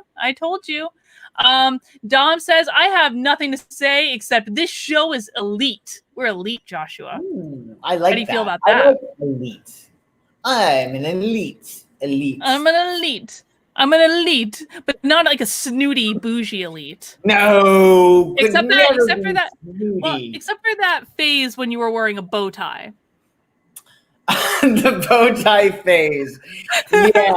Dom says, I have nothing to say except this show is elite. We're elite, Joshua. Ooh, I like that. How do you feel about that? I like elite. I'm an elite. I'm an elite, but not like a snooty, bougie elite. No, except for that phase when you were wearing a bow tie. The bow tie phase. Yeah.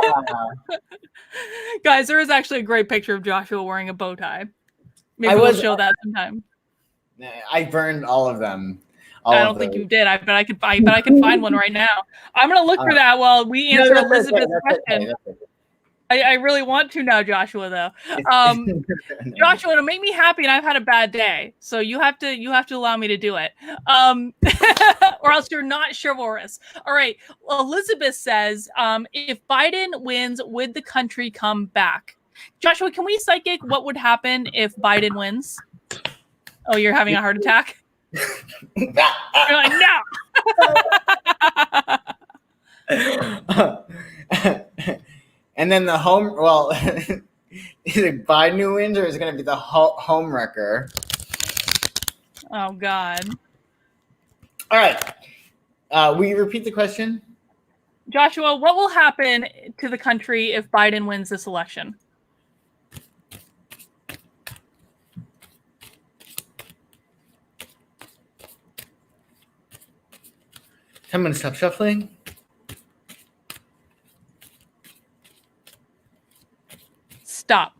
Guys, there is actually a great picture of Joshua wearing a bow tie. Maybe we'll show that sometime. I burned all of them. I don't think you did. I bet I could find one right now. I'm gonna look for that while we answer Elizabeth's question. I really want to now, Joshua, though. Joshua, it'll make me happy, and I've had a bad day, so you have to allow me to do it, or else you're not chivalrous. All right. Well, Elizabeth says, if Biden wins, would the country come back? Joshua, can we psychic what would happen if Biden wins? Oh, you're having a heart attack? You're like, no. And then the home, well, is it Biden who wins or is it going to be the home wrecker? Oh, God. All right. Will you repeat the question? Joshua, what will happen to the country if Biden wins this election? I'm going to stop shuffling. Stop.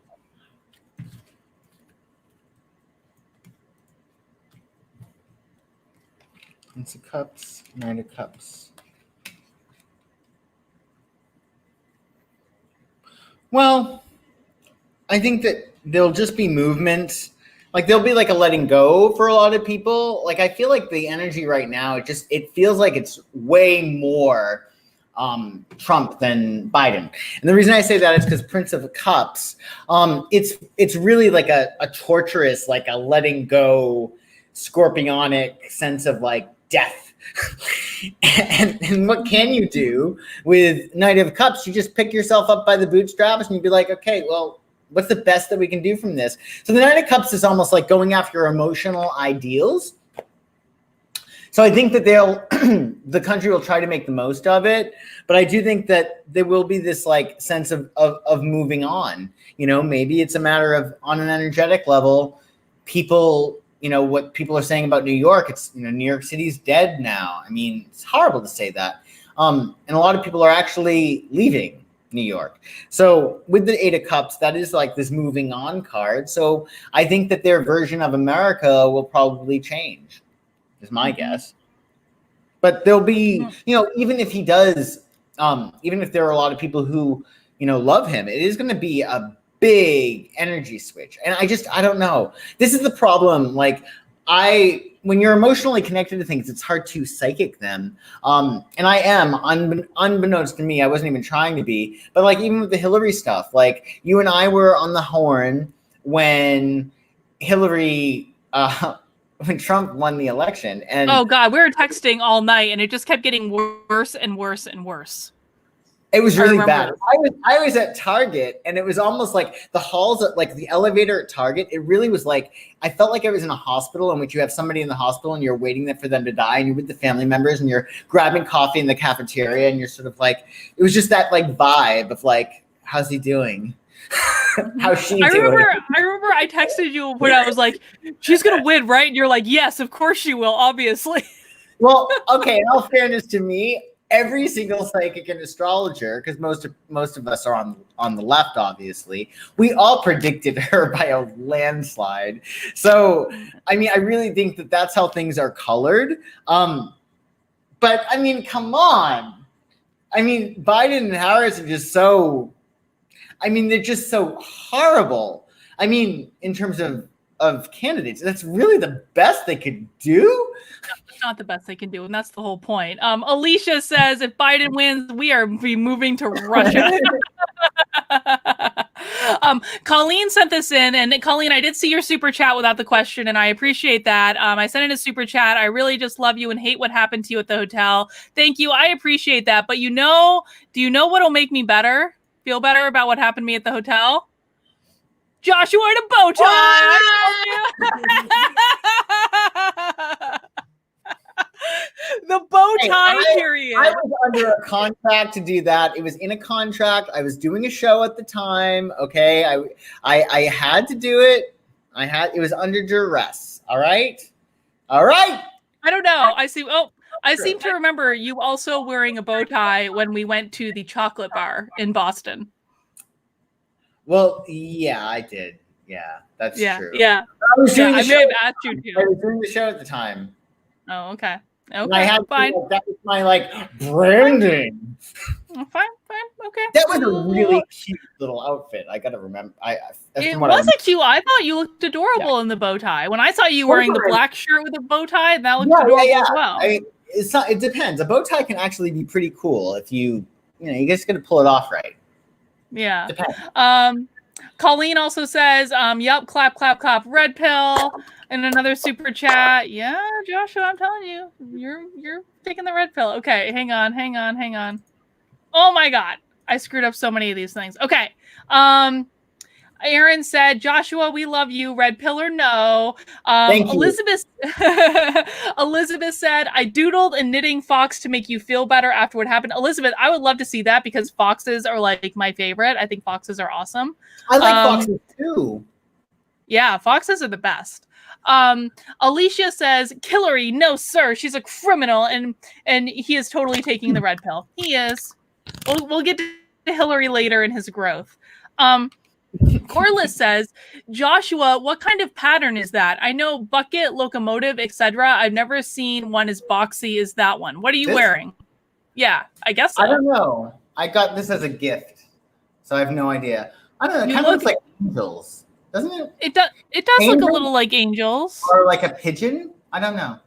Ace of Cups, Nine of Cups. Well, I think that there'll just be movement. Like there'll be like a letting go for a lot of people. Like I feel like the energy right now, it feels like it's way more Trump than Biden. And the reason I say that is because Prince of Cups, it's really like a torturous, like a letting go, scorpionic sense of like death. and what can you do with Knight of Cups? You just pick yourself up by the bootstraps and you'd be like, okay, well, what's the best that we can do from this? So the Knight of Cups is almost like going after your emotional ideals. So I think that the country will try to make the most of it, but I do think that there will be this like sense of moving on. You know, maybe it's a matter of on an energetic level, people, you know, what people are saying about New York, it's, you know, New York City's dead now. I mean, it's horrible to say that. And a lot of people are actually leaving New York. So with the Eight of Cups, that is like this moving on card. So I think that their version of America will probably change, is my guess. But there'll be, you know, even if he does, even if there are a lot of people who, you know, love him, it is going to be a big energy switch. And I don't know. This is the problem. Like when you're emotionally connected to things, it's hard to psychic them. And I am, unbeknownst to me, I wasn't even trying to be, but like even with the Hillary stuff, like you and I were on the horn when Hillary, when Trump won the election. And oh God, we were texting all night and it just kept getting worse and worse and worse. It was really bad. I was at Target and it was almost like the halls, like the elevator at Target. It really was like, I felt like I was in a hospital in which you have somebody in the hospital and you're waiting for them to die and you're with the family members and you're grabbing coffee in the cafeteria and you're sort of like, it was just that like vibe of like, how's he doing? How's she doing? I remember I texted you when I was like, she's going to win, right? And you're like, yes, of course she will, obviously. Well, okay. In all fairness to me, every single psychic and astrologer, because most of us are on the left, obviously, we all predicted her by a landslide. So, I mean, I really think that that's how things are colored. But I mean, come on. I mean, Biden and Harris are just so, I mean, they're just so horrible. I mean, in terms of candidates, that's really the best they could do. Not the best they can do, and that's the whole point. Alicia says if Biden wins, we are moving to Russia. Colleen sent this in, and Colleen, I did see your super chat without the question, and I appreciate that. I sent in a super chat. I really just love you and hate what happened to you at the hotel. Thank you. I appreciate that. But do you know what'll make me feel better about what happened to me at the hotel? Joshua in a bow tie. The bow tie period. I was under a contract to do that. It was in a contract. I was doing a show at the time. Okay. I had to do it. It was under duress. All right. I don't know. I seem to remember you also wearing a bow tie when we went to the chocolate bar in Boston. Well, yeah, I did. Yeah, that's true. Yeah. I may have asked you to. I was doing the show at the time. Oh, okay. Okay, I had fine. That was my like branding. Fine. Okay. That was a really cute little outfit. I gotta remember. It wasn't cute. I thought you looked adorable in the bow tie. When I saw you wearing the black shirt with a bow tie, that looked adorable as well. It depends. A bow tie can actually be pretty cool if you just gotta pull it off right. Yeah. Depends. Colleen also says, yep, clap, clap, clap, red pill. And another super chat. Yeah, Joshua, I'm telling you, you're taking the red pill. Okay, hang on. Oh my God. I screwed up so many of these things. Okay. Aaron said, Joshua, we love you. Red pill or no? Thank you. Elizabeth said, I doodled a knitting fox to make you feel better after what happened. Elizabeth, I would love to see that because foxes are like my favorite. I think foxes are awesome. I like foxes too. Yeah, foxes are the best. Alicia says, Killary, no, sir. She's a criminal. And he is totally taking the red pill. He is. We'll get to Hillary later in his growth. Corliss says, Joshua, what kind of pattern is that? I know bucket, locomotive, etc. I've never seen one as boxy as that one. What are you wearing? Yeah, I guess so. I don't know. I got this as a gift, so I have no idea. I don't know. It kind of looks like angels, doesn't it? It does look a little like angels. Or like a pigeon? I don't know.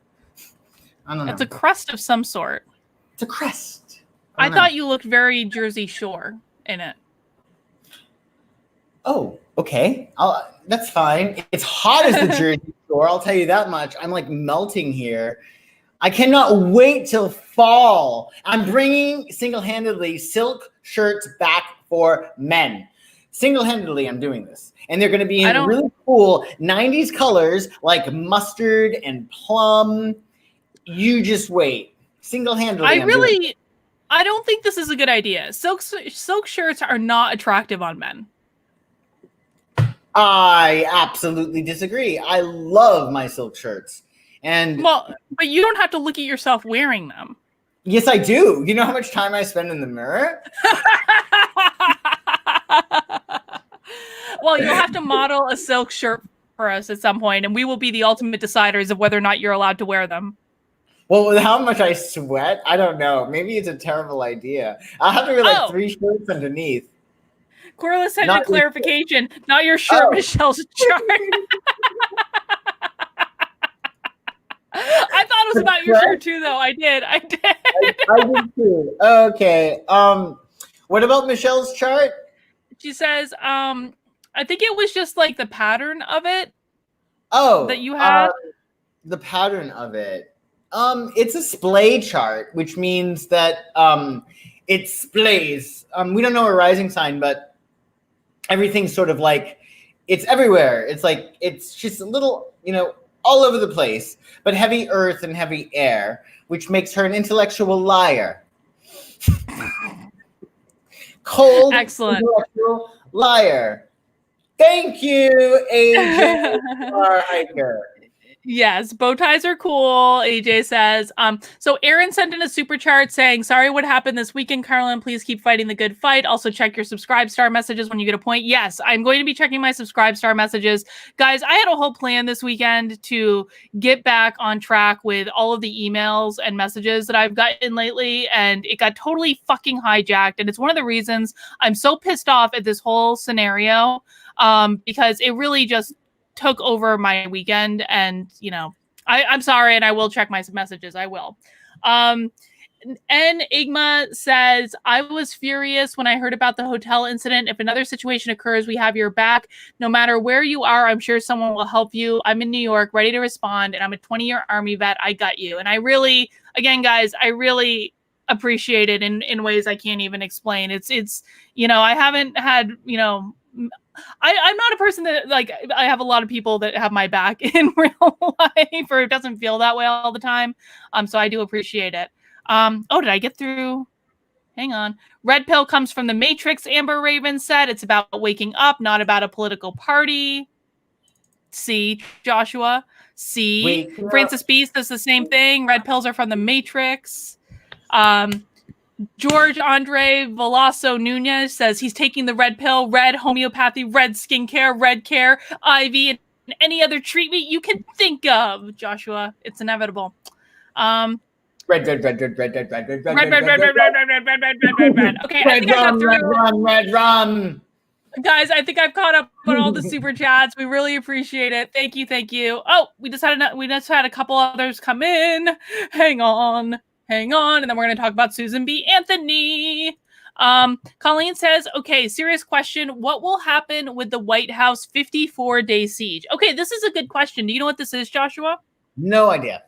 It's a crest of some sort. It's a crest. I thought you looked very Jersey Shore in it. Oh, okay. That's fine. It's hot as the Jersey Shore, I'll tell you that much. I'm like melting here. I cannot wait till fall. I'm bringing single-handedly silk shirts back for men. Single-handedly, I'm doing this. And they're going to be in really cool 90s colors like mustard and plum. You just wait. Single-handedly, I don't think this is a good idea. Silk shirts are not attractive on men. I absolutely disagree. I love my silk shirts. But you don't have to look at yourself wearing them. Yes, I do. You know how much time I spend in the mirror? Well, you'll have to model a silk shirt for us at some point, and we will be the ultimate deciders of whether or not you're allowed to wear them. Well, with how much I sweat, I don't know. Maybe it's a terrible idea. I'll have to wear like 3 shirts underneath. Corliss had a clarification. Not your shirt, Michelle's chart. I thought it was about your shirt too, though. I did. I did too. Okay. What about Michelle's chart? She says, I think it was just like the pattern of it. Oh, that you had. The pattern of it. It's a splay chart, which means that it splays. We don't know a rising sign, but everything's sort of like it's everywhere. It's like it's just a little, all over the place, but heavy earth and heavy air, which makes her an intellectual liar. Cold, excellent intellectual liar. Thank you, AJ Hiker. Yes, bow ties are cool, AJ says. So Aaron sent in a super chat saying, sorry what happened this weekend, Carolyn. Please keep fighting the good fight. Also check your subscribe star messages when you get a point. Yes, I'm going to be checking my subscribe star messages. Guys, I had a whole plan this weekend to get back on track with all of the emails and messages that I've gotten lately, and it got totally fucking hijacked. And it's one of the reasons I'm so pissed off at this whole scenario, because it really just took over my weekend, and I'm sorry, and I will check my messages. I will. And Igma says, I was furious when I heard about the hotel incident. If another situation occurs, we have your back. No matter where you are, I'm sure someone will help you. I'm in New York, ready to respond, and I'm a 20-year Army vet. I got you. And I really, again, guys, I really appreciate it in ways I can't even explain. It's I haven't had, I'm not a person that, like, I have a lot of people that have my back in real life, or it doesn't feel that way all the time. So I do appreciate it. Did I get through? Hang on. Red pill comes from the Matrix, Amber Raven said. It's about waking up, not about a political party. See, Joshua. See, Francis Beast does the same thing. Red pills are from the Matrix. George Andre Veloso Nunez says he's taking the red pill, red homeopathy, red skincare, red care, IV, and any other treatment you can think of. Joshua, it's inevitable. Red. Okay, I think I got through. Red rum. Guys, I think I've caught up on all the super chats. We really appreciate it. Thank you. Oh, we just had a couple others come in. Hang on, and then we're going to talk about Susan B. Anthony. Colleen says, okay, serious question. What will happen with the White House 54-day siege? Okay, this is a good question. Do you know what this is, Joshua? No idea.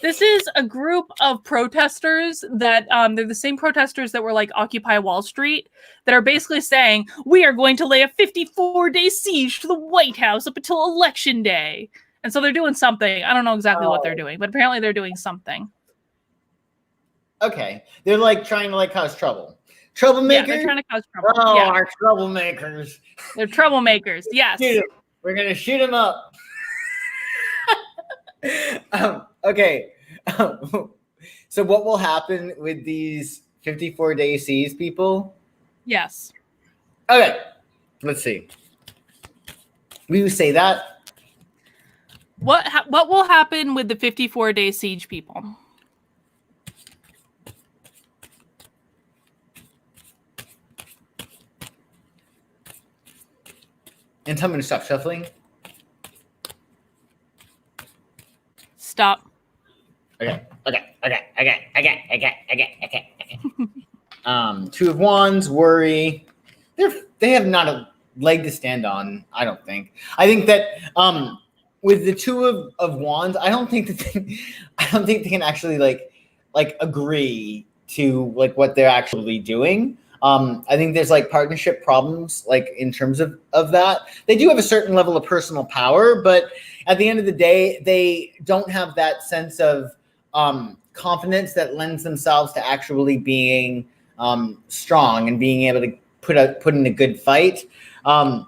This is a group of protesters that they're the same protesters that were like Occupy Wall Street that are basically saying, we are going to lay a 54-day siege to the White House up until Election Day. And so they're doing something. I don't know exactly what they're doing, but apparently they're doing something. Okay. They're like trying to like cause trouble. Troublemakers? Yeah, they're trying to cause trouble. Oh, yeah. Our troublemakers. They're troublemakers, yes. We're going to shoot them up. Okay. So what will happen with these 54-day siege people? Yes. Okay. Let's see. Will you say that? What will happen with the 54-day siege people? And tell me to stop shuffling. Stop. Okay. Two of Wands, worry. They have not a leg to stand on, I don't think. I think that with the Two of Wands, I don't think they can actually like agree to like what they're actually doing. I think there's like partnership problems, like in terms of that. They do have a certain level of personal power, but at the end of the day, they don't have that sense of confidence that lends themselves to actually being strong and being able to put in a good fight. I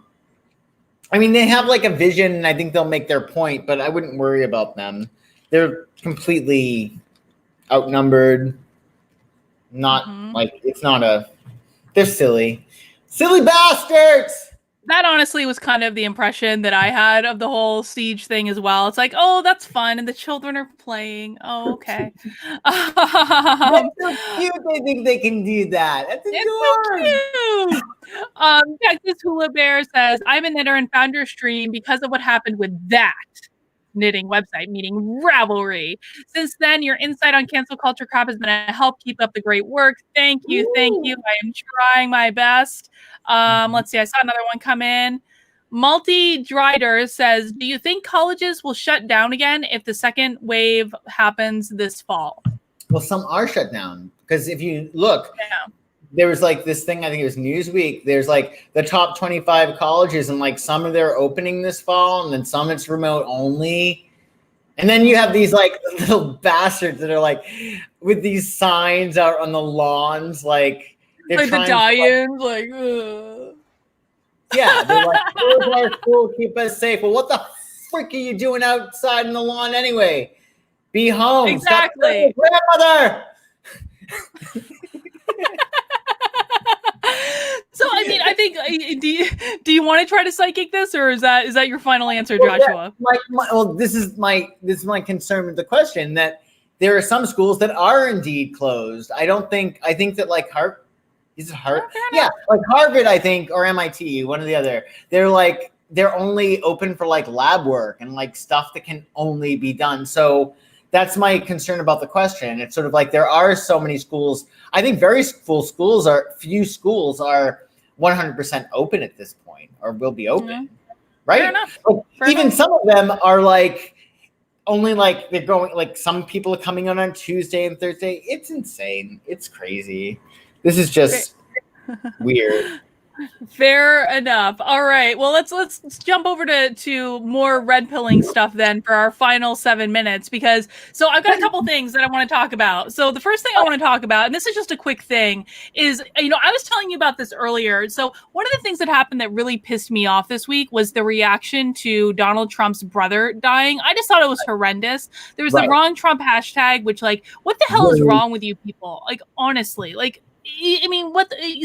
mean, they have like a vision, and I think they'll make their point, but I wouldn't worry about them. They're completely outnumbered. Not like it's not a. They're silly bastards. That honestly was kind of the impression that I had of the whole siege thing as well. It's like, oh, that's fun, and the children are playing. Oh, okay. That's so cute. They think they can do that. That's adorable. So cute. Texas Hula Bear says, I'm a knitter and found your stream because of what happened with that knitting website, meaning Ravelry. Since then, your insight on cancel culture crap has been a help. Keep up the great work. Thank you. Thank you. I am trying my best. Let's see. I saw another one come in. Multi-Drider says, do you think colleges will shut down again if the second wave happens this fall? Well, some are shut down because if you look, there was like this thing, I think it was Newsweek. There's like the top 25 colleges, and like some of their opening this fall, and then some it's remote only. And then you have these like little bastards that are like with these signs out on the lawns, like they're like the die-ins, like yeah, they're like, close our school, keep us safe. Well, what the frick are you doing outside in the lawn anyway? Be home. Exactly. Stop grandmother. So I mean, I think do you want to try to psychic this, or is that your final answer, Joshua? Well, this is my concern with the question, that there are some schools that are indeed closed. I think that like Harvard, yeah, like Harvard, I think, or MIT, one or the other. They're only open for like lab work and like stuff that can only be done. So that's my concern about the question. It's sort of like there are so many schools. I think few schools are 100% open at this point, or will be open, right? Fair enough. Even some of them are like only like they're going, like some people are coming on Tuesday and Thursday. It's insane. It's crazy. This is just weird. Fair enough. All right. Well, let's jump over to more red pilling stuff then for our final 7 minutes, because so I've got a couple things that I want to talk about. So the first thing I want to talk about, and this is just a quick thing, is I was telling you about this earlier. So one of the things that happened that really pissed me off this week was the reaction to Donald Trump's brother dying. I just thought it was horrendous. There was the wrong Trump hashtag, which like, what the hell is wrong with you people? Like, honestly, like, I mean,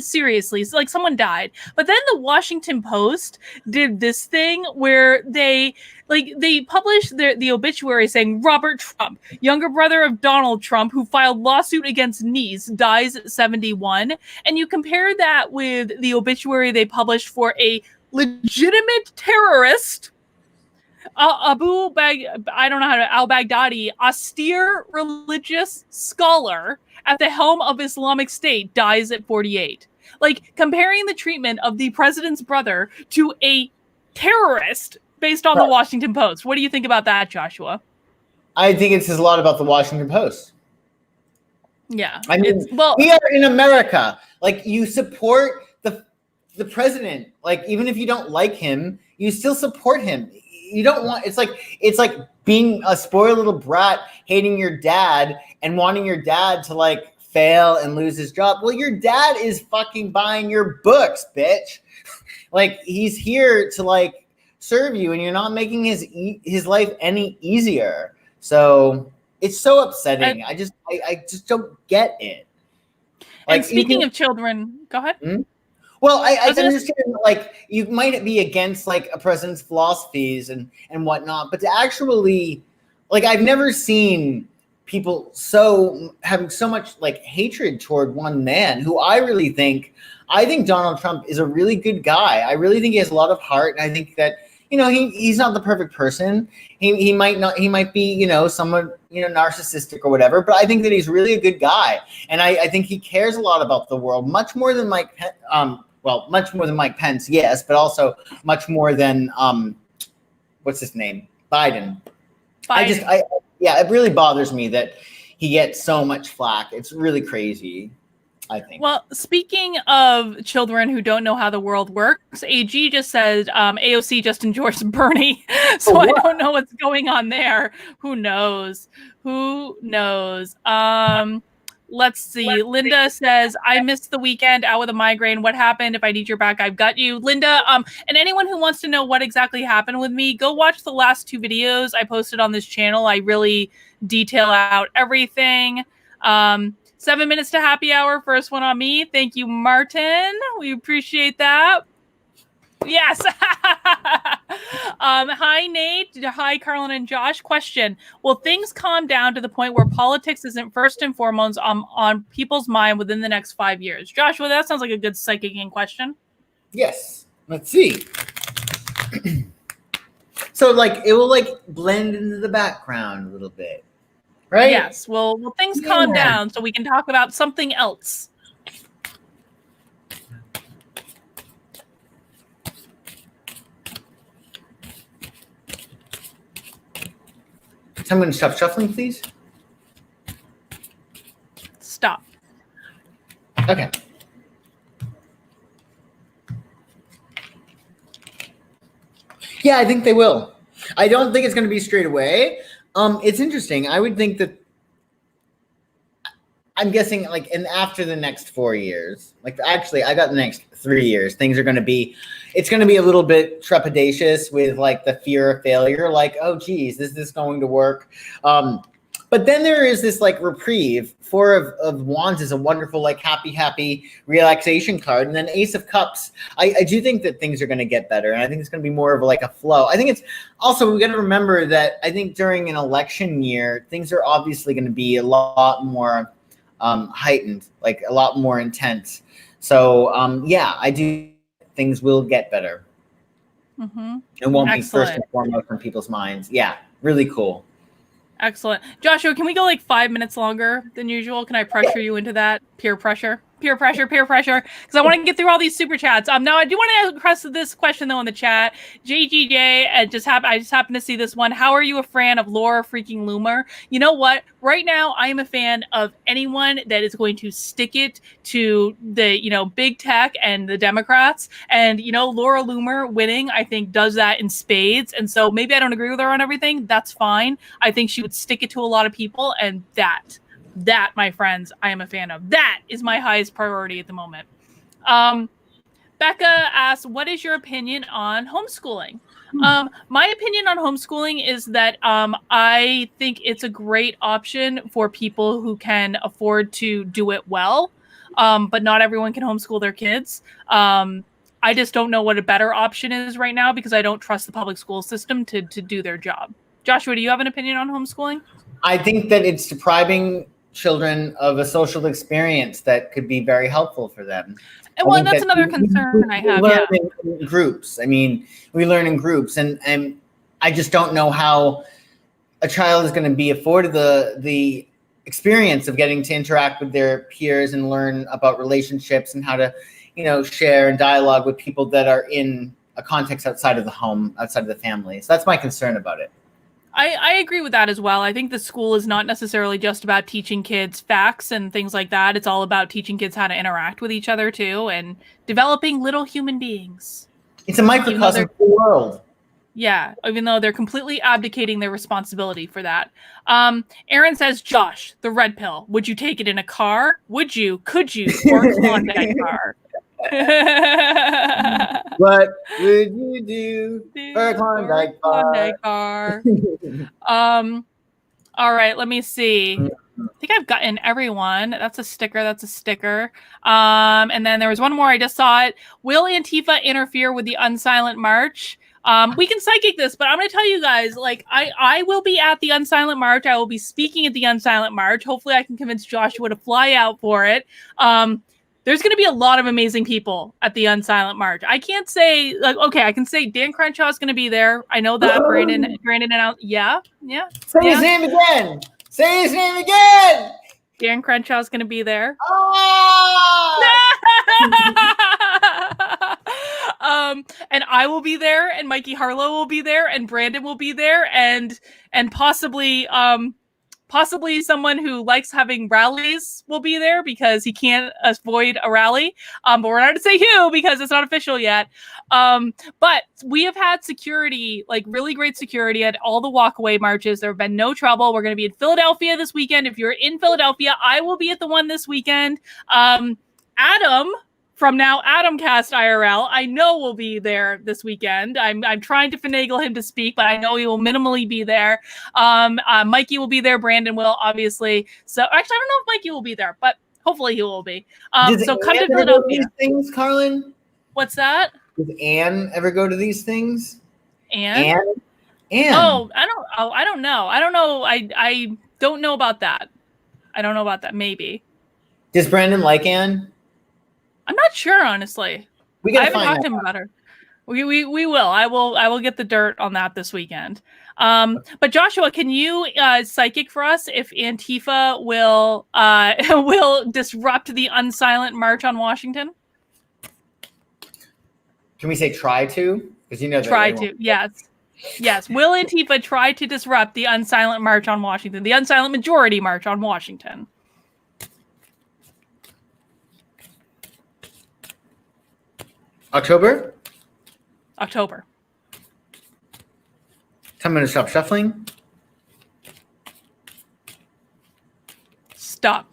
seriously, it's like someone died. But then the Washington Post did this thing where they published the obituary saying Robert Trump, younger brother of Donald Trump, who filed lawsuit against niece, dies at 71. And you compare that with the obituary they published for a legitimate terrorist, al-Baghdadi, austere religious scholar, at the helm of Islamic State dies at 48. Like, comparing the treatment of the president's brother to a terrorist based on the Washington Post. What do you think about that, Joshua? I think it says a lot about the Washington Post. Yeah. I mean, we are in America. Like, you support the president. Like, even if you don't like him, you still support him. You don't want, it's like being a spoiled little brat, hating your dad and wanting your dad to like fail and lose his job. Well, your dad is fucking buying your books, bitch. Like, he's here to like serve you, and you're not making his life any easier. So it's so upsetting. I just don't get it. Like, and speaking of children, go ahead. Hmm? Well, I understand, like, you might be against like a president's philosophies and whatnot, but to actually, like, I've never seen people having so much like hatred toward one man who I think Donald Trump is a really good guy. I really think he has a lot of heart, and I think that, you know, he's not the perfect person. He might be, you know, somewhat, you know, narcissistic or whatever, but I think that he's really a good guy, and I think he cares a lot about the world, much more than much more than Mike Pence, yes, but also much more than what's his name, Biden. Yeah, it really bothers me that he gets so much flack. It's really crazy, I think. Well, speaking of children who don't know how the world works, AG just said AOC just endorsed Bernie. So I don't know what's going on there. Who knows? Let's see. Linda says, I missed the weekend out with a migraine. What happened? If I need your back, I've got you. Linda, and anyone who wants to know what exactly happened with me, go watch the last 2 videos I posted on this channel. I really detail out everything. 7 minutes to happy hour. First one on me. Thank you, Martin. We appreciate that. Yes. Hi, Nate. Hi, Carlin and Josh. Question: will things calm down to the point where politics isn't first and foremost on people's mind within the next 5 years? Joshua, that sounds like a good Psychic Game question. Yes. Let's see. So, like, it will like blend into the background a little bit, right? Yes. Well, will things calm down so we can talk about something else? Someone stop shuffling, please. Stop. Okay. Yeah, I think they will. I don't think it's going to be straight away. It's interesting. I would think that, I'm guessing, like, after the next 4 years, like, actually, I got the next 3 years, things are going to be, it's going to be a little bit trepidatious with, like, the fear of failure, like, oh, geez, is this going to work? But then there is this, like, reprieve. 4 of Wands is a wonderful, like, happy relaxation card. And then Ace of Cups, I do think that things are going to get better. And I think it's going to be more of, like, a flow. I think it's also, we got to remember that I think during an election year, things are obviously going to be a lot more heightened, like a lot more intense. So, yeah, I do, things will get better. Mm-hmm. It won't be first and foremost in people's minds. Yeah, really cool. Excellent. Joshua, can we go like 5 minutes longer than usual? Can I pressure you into that? Peer pressure. Because I want to get through all these super chats. Now I do want to press this question though in the chat. JGJ, I just happened to see this one. How are you a fan of Laura freaking Loomer? You know what? Right now, I am a fan of anyone that is going to stick it to the, you know, big tech and the Democrats. And, you know, Laura Loomer winning, I think, does that in spades. And so maybe I don't agree with her on everything. That's fine. I think she would stick it to a lot of people, and that, my friends, I am a fan of. That is my highest priority at the moment. Becca asks, what is your opinion on homeschooling? My opinion on homeschooling is that I think it's a great option for people who can afford to do it well, but not everyone can homeschool their kids. I just don't know what a better option is right now because I don't trust the public school system to do their job. Joshua, do you have an opinion on homeschooling? I think that it's depriving children of a social experience that could be very helpful for them. And well, that's another concern I have. We learn in groups. I mean, we learn in groups, and I just don't know how a child is going to be afforded the experience of getting to interact with their peers and learn about relationships and how to, share and dialogue with people that are in a context outside of the home, outside of the family. So that's my concern about it. I agree with that as well. I think the school is not necessarily just about teaching kids facts and things like that. It's all about teaching kids how to interact with each other too and developing little human beings. It's a microcosm of the world. Yeah, even though they're completely abdicating their responsibility for that. Aaron says, Josh, the red pill. Would you take it in a car? Would you? Could you? Or Klondike car? What would you do for a Klondike bar? All right, let me see. I think I've gotten everyone. That's a sticker. And then there was one more. I just saw it. Will Antifa interfere with the Unsilent March? We can psychic this, but I'm going to tell you guys, I will be at the Unsilent March. I will be speaking at the Unsilent March. Hopefully I can convince Joshua to fly out for it. There's going to be a lot of amazing people at the Unsilent March. I can't say, I can say Dan Crenshaw is going to be there. I know that. Brandon announced. Yeah. Say his name again. Dan Crenshaw is going to be there. And I will be there, and Mikey Harlow will be there, and Brandon will be there, and possibly someone who likes having rallies will be there because he can't avoid a rally. But we're not going to say who because it's not official yet. But we have had security, really great security at all the walkaway marches. There have been no trouble. We're going to be in Philadelphia this weekend. If you're in Philadelphia, I will be at the one this weekend. Adam from now Adamcast IRL, I know will be there this weekend. I'm trying to finagle him to speak, but I know he will minimally be there. Mikey will be there. Brandon will, obviously. So actually, I don't know if Mikey will be there, but hopefully he will be. So come to Philadelphia. These things, Carlin? What's that? Does Anne ever go to these things? Anne? Oh, I don't know. I don't know about that. I don't know about that. Maybe. Does Brandon like Anne? I'm not sure, honestly. I haven't talked to him about her. We will. I will get the dirt on that this weekend. But Joshua, can you psychic for us if Antifa will disrupt the Unsilent March on Washington? Can we say try to? Because try to. Yes. Will Antifa try to disrupt the Unsilent March on Washington? The Unsilent Majority March on Washington. October. I'm going to stop shuffling. Stop.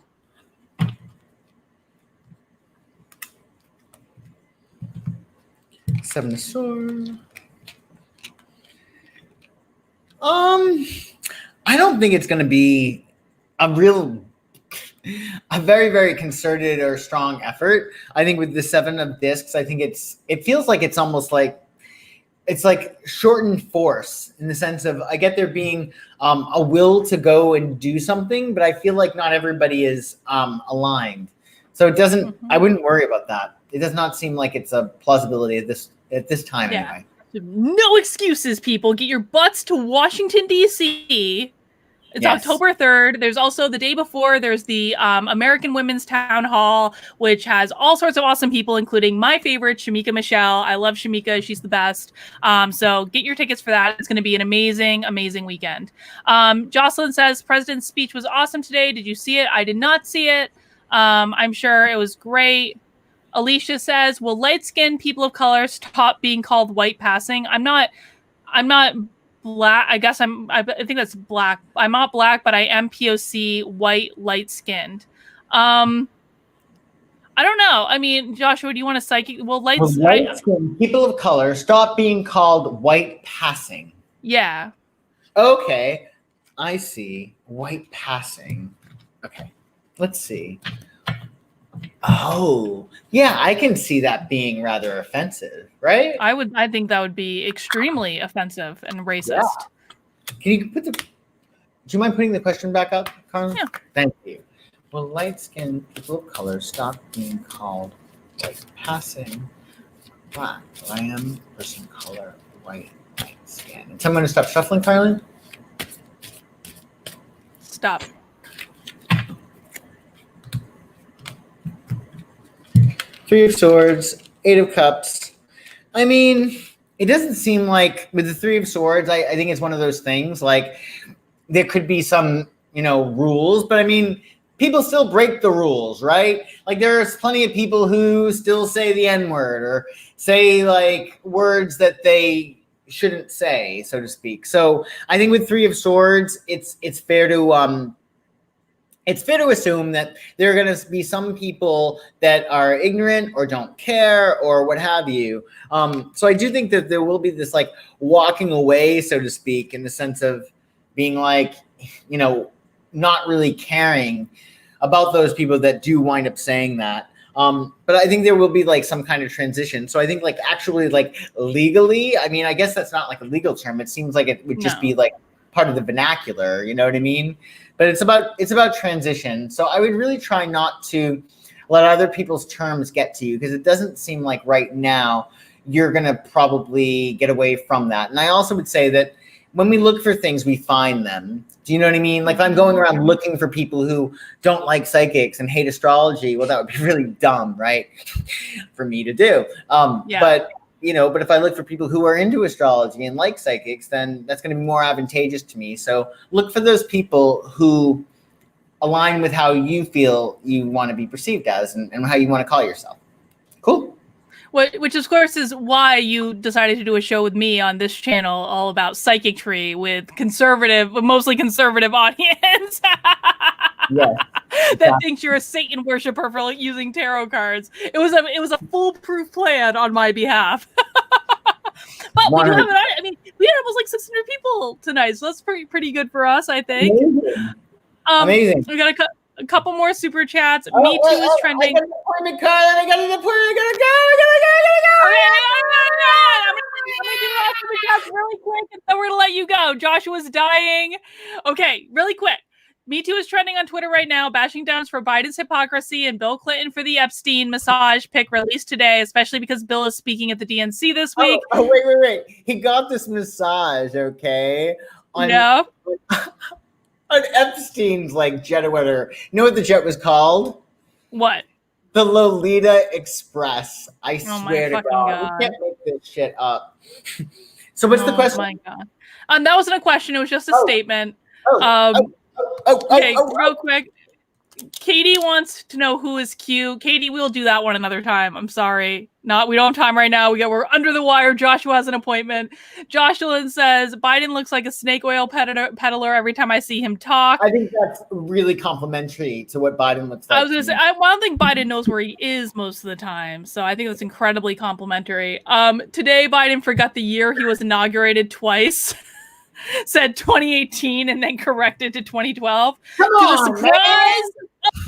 Seven of Swords. I don't think it's going to be a very, very concerted or strong effort. I think with the Seven of Discs, I think it feels like it's almost like it's like shortened force in the sense of I get there being a will to go and do something, but I feel like not everybody is aligned. So it doesn't. I wouldn't worry about that. It does not seem like it's a plausibility at this time anyway. No excuses, people. Get your butts to Washington, D.C. It's October 3rd. There's also the day before, there's the American Women's Town Hall, which has all sorts of awesome people, including my favorite, Shamika Michelle. I love Shamika. She's the best. So get your tickets for that. It's going to be an amazing, amazing weekend. Jocelyn says, President's speech was awesome today. Did you see it? I did not see it. I'm sure it was great. Alicia says, will light-skinned people of color stop being called white passing? I'm not black. I think that's black. I'm not black, but I am POC, white, light-skinned. I don't know. I mean, Joshua, do you want to psychic? Well, light-skinned people of color stop being called white passing. Yeah. Okay. I see. White passing. Okay. Let's see. Oh, yeah, I can see that being rather offensive, right? I think that would be extremely offensive and racist. Yeah. Can you do you mind putting the question back up, Carla? Yeah. Thank you. Will light-skinned people of color stop being called white passing? Black. I am person of color, white, light skin. And so I'm going to stop shuffling, Carlin. Stop. Three of Swords, Eight of Cups. I mean, it doesn't seem like with the Three of Swords, I think it's one of those things like there could be some, rules, but I mean, people still break the rules, right? Like there's plenty of people who still say the N-word or say like words that they shouldn't say, so to speak. So I think with Three of Swords, it's fair to assume that there are going to be some people that are ignorant or don't care or what have you. So I do think that there will be this like walking away, so to speak, in the sense of being like, not really caring about those people that do wind up saying that. But I think there will be like some kind of transition. So I think like actually like legally, I mean, I guess that's not like a legal term. It seems like it would just be like part of the vernacular, you know what I mean? But it's about transition. So I would really try not to let other people's terms get to you, because it doesn't seem like right now you're going to probably get away from that. And I also would say that when we look for things, we find them. Do you know what I mean? Like if I'm going around looking for people who don't like psychics and hate astrology, well, that would be really dumb, right? For me to do. But if I look for people who are into astrology and like psychics, then that's going to be more advantageous to me. So look for those people who align with how you feel you want to be perceived as and how you want to call yourself. Cool. Which, of course, is why you decided to do a show with me on this channel all about psychicry with mostly conservative audience that thinks you're a Satan worshiper for using tarot cards. It was a foolproof plan on my behalf. But we do have we had almost like 600 people tonight, so that's pretty good for us, I think. Amazing. We got a couple more super chats. Me Too is trending. I got an appointment card. I got an appointment. I gotta go. I'm gonna do all super chats really quick, and then we're gonna let you go. Joshua's dying. Okay, really quick. Me Too is trending on Twitter right now, bashing down for Biden's hypocrisy and Bill Clinton for the Epstein massage pic released today, especially because Bill is speaking at the DNC this week. Oh, wait. He got this massage, okay? No. On Epstein's jet or whatever. You know what the jet was called? What? The Lolita Express. I swear to God. You can't make this shit up. So what's the question? Oh my God. That wasn't a question. It was just a statement. Real quick. Katie wants to know who is cute. Katie, we'll do that one another time. I'm sorry. We don't have time right now. We're under the wire. Joshua has an appointment. Jocelyn says, Biden looks like a snake oil peddler every time I see him talk. I think that's really complimentary to what Biden looks like. I was going to say, I don't think Biden knows where he is most of the time. So I think that's incredibly complimentary. Today, Biden forgot the year he was inaugurated twice. Said 2018 and then corrected to 2012. Come on, to the surprise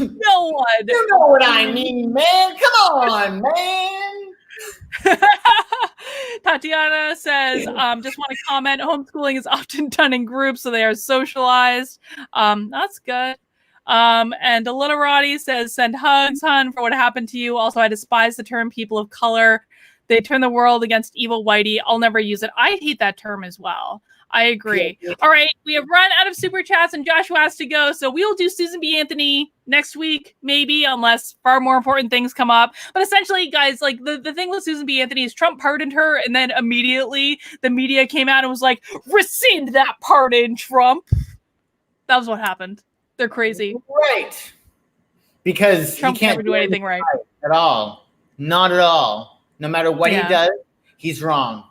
of no one. You know what I mean, man. Come on, man. Tatiana says, just want to comment, homeschooling is often done in groups, so they are socialized. That's good. And Literati says, send hugs, hun, for what happened to you. Also, I despise the term people of color. They turn the world against evil whitey. I'll never use it. I hate that term as well. I agree. All right, we have run out of super chats and Joshua has to go, so we will do Susan B. Anthony next week, maybe, unless far more important things come up. But essentially, guys, the thing with Susan B. Anthony is Trump pardoned her, and then immediately the media came out and was like, rescind that pardon, Trump. That was what happened. They're crazy. Right. Because Trump he can't never do anything right. At all. Not at all. No matter what he does, he's wrong.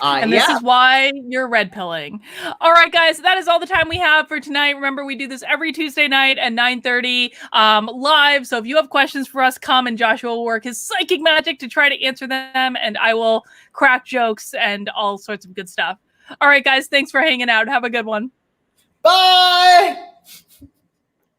And this is why you're red pilling. All right, guys, that is all the time we have for tonight. Remember, we do this every Tuesday night at 9:30 live. So if you have questions for us, come and Joshua will work his psychic magic to try to answer them. And I will crack jokes and all sorts of good stuff. All right, guys, thanks for hanging out. Have a good one. Bye.